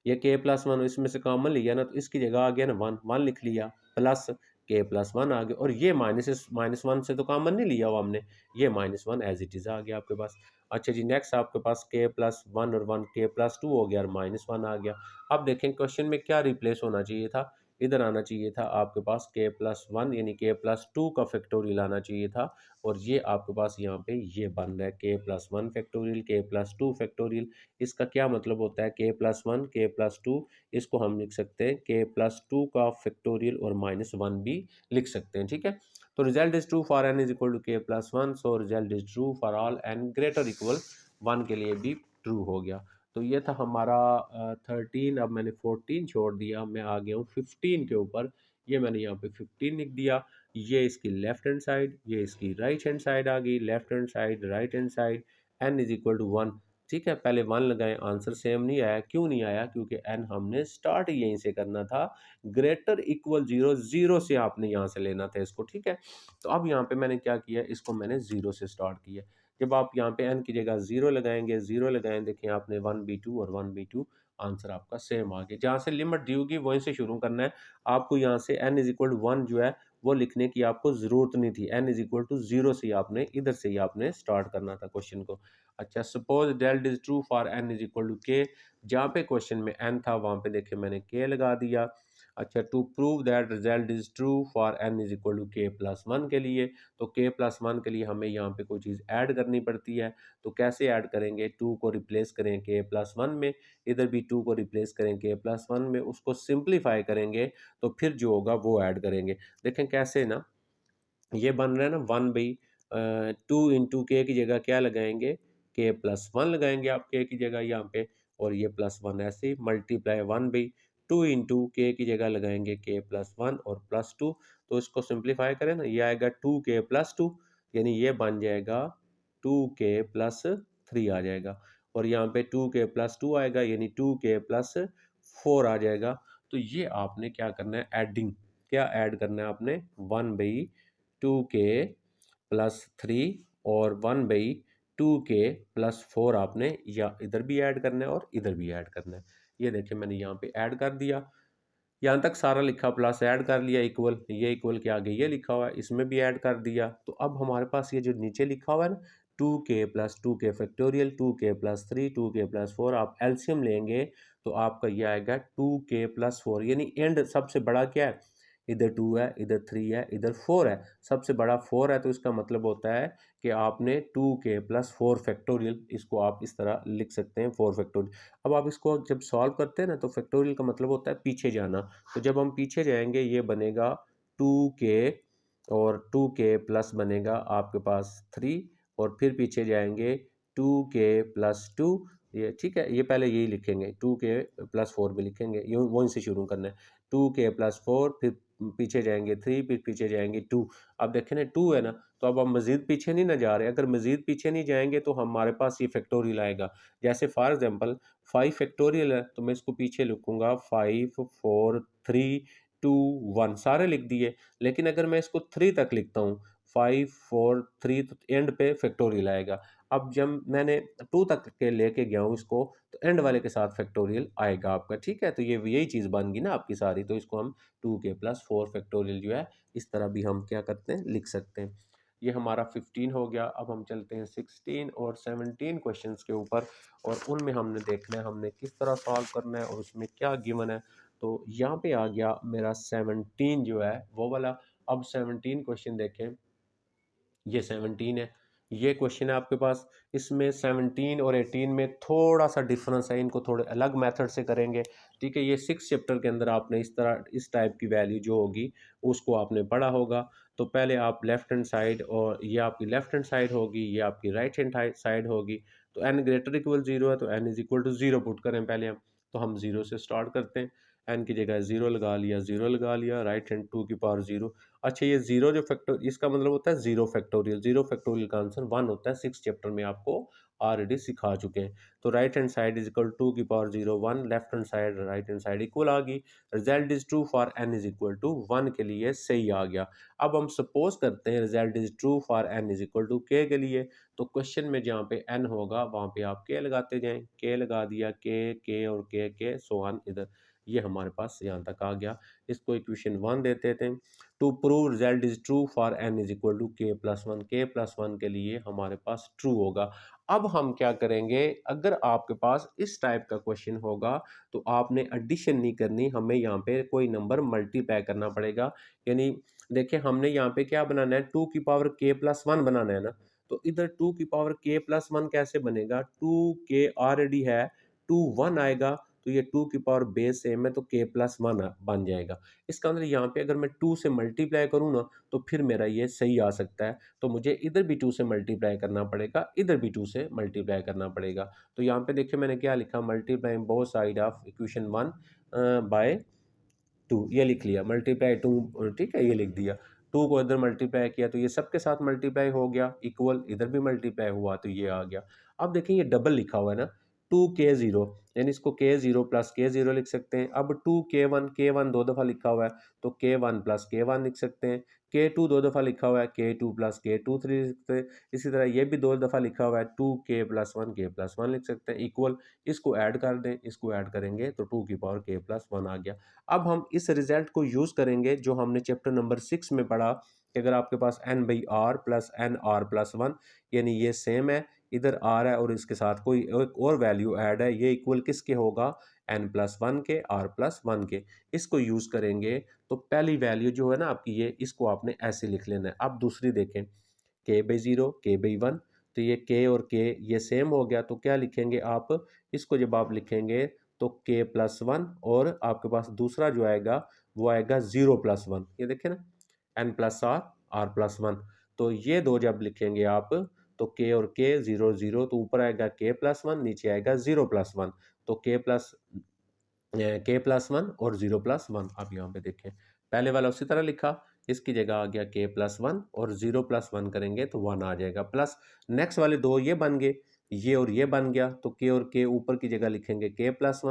Speaker 1: ये k प्लस 1 इसमें से कॉमन लिया ना, तो इसकी जगह आ गया ना 1, 1 लिख लिया, प्लस k प्लस 1 आ गया, और ये -1 से तो कॉमन नहीं लिया हुआ हमने, ये -1 एज इट इज़ आ गया आपके पास। अच्छा जी, नेक्स्ट आपके पास k प्लस 1 और 1 k प्लस 2 हो गया और -1 आ गया। अब देखें क्वेश्चन में क्या रिप्लेस होना चाहिए था, इधर आना चाहिए था आपके पास k प्लस 1 यानी k प्लस 2 का फैक्टोरियल आना चाहिए था, और ये आपके पास यहाँ पे ये बन रहा है k plus 1 factorial, k plus 2 factorial. इसका क्या मतलब होता है, k प्लस 1 k प्लस 2, इसको हम लिख सकते हैं k प्लस 2 का फैक्टोरियल और -1 भी लिख सकते हैं, ठीक है। तो result is true for n is equal to k plus 1, so result is true for all n greater equal 1 के लिए भी ट्रू हो गया। तो ये था हमारा 13, अब मैंने 14 छोड़ दिया, मैं आ गया हूँ 15 के ऊपर। ये मैंने यहाँ पे 15 लिख दिया, ये इसकी लेफ्ट हैंड साइड, ये इसकी राइट हैंड साइड आ गई, left hand side right hand side, n is equal to 1, ठीक है। पहले 1 लगाएं, आंसर सेम नहीं आया, क्यों नहीं आया, क्योंकि n हमने स्टार्ट यहीं से करना था, ग्रेटर इक्वल 0, 0 से आपने यहाँ से लेना था इसको, ठीक है। तो अब यहाँ पे मैंने क्या किया, इसको मैंने 0 से स्टार्ट किया। जब आप यहाँ पे n की जगह 0 लगाएंगे, 0 लगाएं, देखिए आपने 1b2 और 1b2, आंसर आपका सेम आ गया। जहाँ से लिमिट दी होगी वहीं से शुरू करना है आपको, यहाँ से n इज इक्वल टू 1 जो है वो लिखने की आपको ज़रूरत नहीं थी, n इज इक्वल टू 0 से ही आपने इधर से ही आपने स्टार्ट करना था क्वेश्चन को। अच्छा, suppose result is true for n is equal to k, जहाँ पे क्वेश्चन में n था वहाँ पे देखिए मैंने k लगा दिया। अच्छा, to prove that result is true for n is equal to k plus 1 के लिए, तो k प्लस 1 के लिए हमें यहाँ पे कोई चीज़ ऐड करनी पड़ती है। तो कैसे ऐड करेंगे, 2 को रिप्लेस करें k प्लस 1 में, इधर भी 2 को रिप्लेस करें k प्लस 1 में, उसको सिंप्लीफाई करेंगे तो फिर जो होगा वो ऐड करेंगे। देखें कैसे ना, ये बन रहा है ना 1 बाई 2 इंटू के की जगह क्या लगाएंगे, के प्लस 1 लगाएंगे आप के की जगह यहाँ पे, और ये प्लस 1 ऐसे ही मल्टीप्लाई 1/2 इंटू के की जगह लगाएंगे के प्लस 1 और प्लस 2। तो इसको सिंप्लीफाई करें ना, ये आएगा 2k+2, यानी ये बन जाएगा 2k+3 आ जाएगा, और यहाँ पे 2k+2 आएगा यानी 2k+4 आ जाएगा। तो ये आपने क्या करना है, एडिंग, क्या ऐड करना है आपने, 1/2k+3 और 1/2k+4 आपने या इधर भी ऐड करना है और इधर भी ऐड करना है। ये देखिए मैंने यहाँ पे ऐड कर दिया, यहाँ तक सारा लिखा, प्लस ऐड कर लिया, इक्वल, ये इक्वल के आगे ये लिखा हुआ है, इसमें भी ऐड कर दिया। तो अब हमारे पास ये जो नीचे लिखा हुआ है ना, 2k+2k फैक्टोरियल, 2k+3, 2k+4, आप एलसीएम लेंगे तो आपका ये आएगा 2k+4, यानी एंड सबसे बड़ा क्या है, इधर 2 है, इधर 3 है, इधर 4 है, सबसे बड़ा 4 है, तो इसका मतलब होता है कि आपने 2k+4 फैक्टोरियल, इसको आप इस तरह लिख सकते हैं 4 फैक्टोरियल। अब आप इसको जब सॉल्व करते हैं ना, तो फैक्टोरियल का मतलब होता है पीछे जाना, तो जब हम पीछे जाएंगे ये बनेगा 2k, और 2k प्लस बनेगा आपके पास 3, और फिर पीछे जाएंगे 2k+2, ये ठीक है, ये पहले यही लिखेंगे, 2k+4 भी लिखेंगे, ये वहीं से शुरू करना है, 2k+4, फिर पीछे जाएंगे 3, फिर पीछे जाएंगे 2। अब देखें ना 2 है ना, तो अब हम मज़ीद पीछे नहीं ना जा रहे, अगर मज़ीद पीछे नहीं जाएंगे तो हमारे पास ये फैक्टोरियल आएगा। जैसे फॉर एग्जांपल 5 फैक्टोरियल है, तो मैं इसको पीछे लिखूंगा 5 4 3 2 1, सारे लिख दिए। लेकिन अगर मैं इसको 3 तक लिखता हूँ, 5 4 3, तो एंड पे फैक्टोरियल आएगा। अब जब मैंने 2 तक के लेके गया हूँ इसको, तो एंड वाले के साथ फैक्टोरियल आएगा आपका, ठीक है। तो ये यही चीज़ बन गई ना आपकी सारी, तो इसको हम 2k+4 फैक्टोरियल जो है इस तरह भी हम क्या करते हैं, लिख सकते हैं। ये हमारा 15 हो गया। अब हम चलते हैं 16 और 17 क्वेश्चंस के ऊपर, और उनमें हमने देखना है हमने किस तरह सॉल्व करना है और उसमें क्या गिवन है। तो यहाँ पे आ गया मेरा 17 जो है वो वाला। अब 17 क्वेश्चन देखें, ये 17 है, ये क्वेश्चन है आपके पास। इसमें 17 और 18 में थोड़ा सा डिफरेंस है, इनको थोड़े अलग मेथड से करेंगे। ठीक है, ये 6 चैप्टर के अंदर आपने इस तरह इस टाइप की वैल्यू जो होगी उसको आपने पढ़ा होगा। तो पहले आप लेफ्ट हैंड साइड, और ये आपकी लेफ्ट हैंड साइड होगी, ये आपकी राइट हैंड साइड होगी। तो एन ग्रेटर इक्वल जीरो है तो n is equal to zero put करें पहले हम। तो हम जीरो से स्टार्ट करते हैं। एन की जगह जीरो लगा लिया, जीरो लगा लिया, राइट हैंड टू की पावर जीरो। अच्छा, ये जीरो जो फैक्टर, इसका मतलब होता है जीरो फैक्टोरियल। जीरो फैक्टोरियल का आंसर वन होता है, 6 चैप्टर में आपको ऑलरेडी सिखा चुके हैं। तो right hand side is equal to की power zero one, left hand side right hand side equal आ गई। Result is true for n is equal to one के लिए सही आ गया। अब हम सपोज करते हैं result is true for n is equal to k के लिए। तो क्वेश्चन में जहाँ पे एन होगा वहाँ पे आप के लगाते जाएं। के लगा दिया, के और के सो ऑन। इधर ये हमारे पास यहाँ तक आ गया। इसको इक्वेशन वन देते थे। To prove result is true for n is equal to k plus one. K plus one के लिए हमारे पास ट्रू होगा। अब हम क्या करेंगे, अगर आपके पास इस टाइप का क्वेश्चन होगा तो आपने एडिशन नहीं करनी, हमें यहाँ पे कोई नंबर मल्टीप्लाई करना पड़ेगा। यानी देखिए, हमने यहाँ पे क्या बनाना है, टू की पावर के प्लस वन बनाना है ना। तो इधर टू की पावर के प्लस वन कैसे बनेगा, टू के ऑलरेडी है, टू वन आएगा तो ये टू की पावर बेस सेम है तो के प्लस वन बन जाएगा। इसका मतलब यहाँ पे अगर मैं टू से मल्टीप्लाई करूँ ना तो फिर मेरा ये सही आ सकता है। तो मुझे इधर भी टू से मल्टीप्लाई करना पड़ेगा, इधर भी टू से मल्टीप्लाई करना पड़ेगा। तो यहाँ पे देखिए मैंने क्या लिखा, multiply both side of equation one by two, ये लिख लिया। मल्टीप्लाई टू, ठीक है, ये लिख दिया। टू को इधर मल्टीप्लाई किया तो ये सबके साथ मल्टीप्लाई हो गया, इक्वल इधर भी मल्टीप्लाई हुआ तो ये आ गया। अब देखें ये डबल लिखा हुआ है ना, टू के जीरो, यानी इसको के जीरो प्लस के जीरो लिख सकते हैं। अब टू के वन दो दफा लिखा हुआ है तो के वन प्लस के वन लिख सकते हैं। के टू दो दफा लिखा हुआ है, के टू प्लस के टू थ्री लिख सकते हैं। इसी तरह ये भी दो दफा लिखा हुआ है, टू के प्लस वन लिख सकते हैं, इक्वल। इसको ऐड कर दें, इसको ऐड करेंगे तो टू की पावर के प्लस वन आ गया। अब हम इस रिजल्ट को यूज करेंगे जो हमने चैप्टर नंबर 6 में पढ़ा कि अगर आपके पास n by r plus n r plus one, यानी ये सेम है, इधर आर है और इसके साथ कोई एक और वैल्यू ऐड है, ये इक्वल किसके होगा, एन प्लस वन के, आर प्लस वन के। इसको यूज करेंगे तो पहली वैल्यू जो है ना आपकी, ये इसको आपने ऐसे लिख लेना है। अब दूसरी देखें, के बाई ज़ीरो, के बाई वन, तो ये के और के ये सेम हो गया तो क्या लिखेंगे आप, इसको जब आप लिखेंगे तो के प्लस वन, और आपके पास दूसरा जो आएगा वो आएगा ज़ीरो प्लस वन। ये देखें ना, n plus r, r plus one. तो ये दो जब लिखेंगे आप तो के और के ज़ीरो ज़ीरो, तो ऊपर आएगा के प्लस वन, नीचे आएगा ज़ीरो प्लस वन। तो के प्लस वन और जीरो प्लस वन। आप यहाँ पे देखें, पहले वाला उसी तरह लिखा, इसकी जगह आ गया के प्लस वन और जीरो प्लस वन करेंगे तो वन आ जाएगा, प्लस नेक्स्ट वाले दो ये बन गए, ये और ये बन गया। तो के और के ऊपर की जगह लिखेंगे के प्लस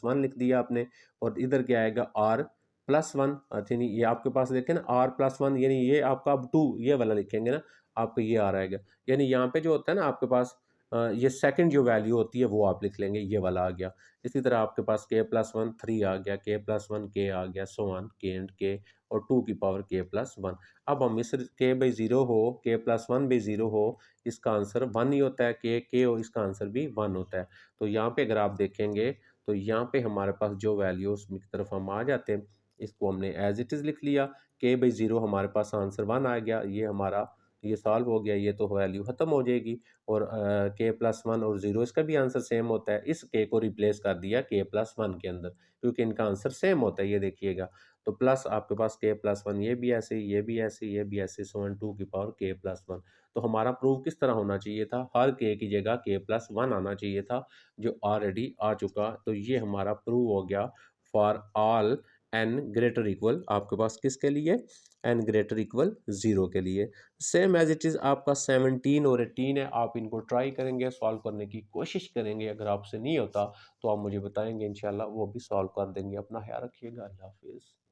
Speaker 1: वन लिख दिया आपने। और इधर क्या आएगा, आर प्लस वन। अच्छा नहीं, ये आपके पास देखें ना, आर प्लस वन, यानी ये आपका अब टू ये वाला लिखेंगे ना, आपको ये आ रहेगा। यानी यहाँ पे जो होता है ना आपके पास, ये सेकंड जो वैल्यू होती है वो आप लिख लेंगे, ये वाला आ गया। इसी तरह आपके पास के प्लस वन थ्री आ गया, के प्लस वन के आ गया, सो वन के एंड के, और टू की पावर के प्लस वन। अब हम इस के बाई ज़ीरो हो, के प्लस वन बाई ज़ीरो हो, इसका आंसर वन ही होता है, के हो इसका आंसर भी वन होता है। तो यहाँ पे अगर आप देखेंगे तो यहाँ पे हमारे पास जो वैल्यूज की तरफ हम आ जाते हैं, इसको हमने एज इट इज़ लिख लिया। के बाई ज़ीरो हमारे पास आंसर वन आ गया, ये हमारा ये सॉल्व हो गया, ये तो वैल्यू ख़त्म हो जाएगी। और के प्लस वन और ज़ीरो, इसका भी आंसर सेम होता है। इस के को रिप्लेस कर दिया के प्लस वन के अंदर, क्योंकि इनका आंसर सेम होता है, ये देखिएगा। तो प्लस आपके पास के प्लस वन, ये भी ऐसे, ये भी ऐसे, ये भी ऐसे, सो वन टू की पावर के प्लस वन। तो हमारा प्रूफ किस तरह होना चाहिए था, हर के की जगह के प्लस वन आना चाहिए था, जो ऑलरेडी आ चुका। तो ये हमारा प्रूव हो गया for all n greater equal, आपके पास किसके लिए, एन ग्रेटर इक्वल ज़ीरो के लिए। सेम एज इट इज़ आपका 17 और 18 है, आप इनको ट्राई करेंगे, सॉल्व करने की कोशिश करेंगे। अगर आपसे नहीं होता तो आप मुझे बताएंगे, इंशाल्लाह वो भी सॉल्व कर देंगे। अपना ख्याल रखिएगा, अल्लाह हाफिज़।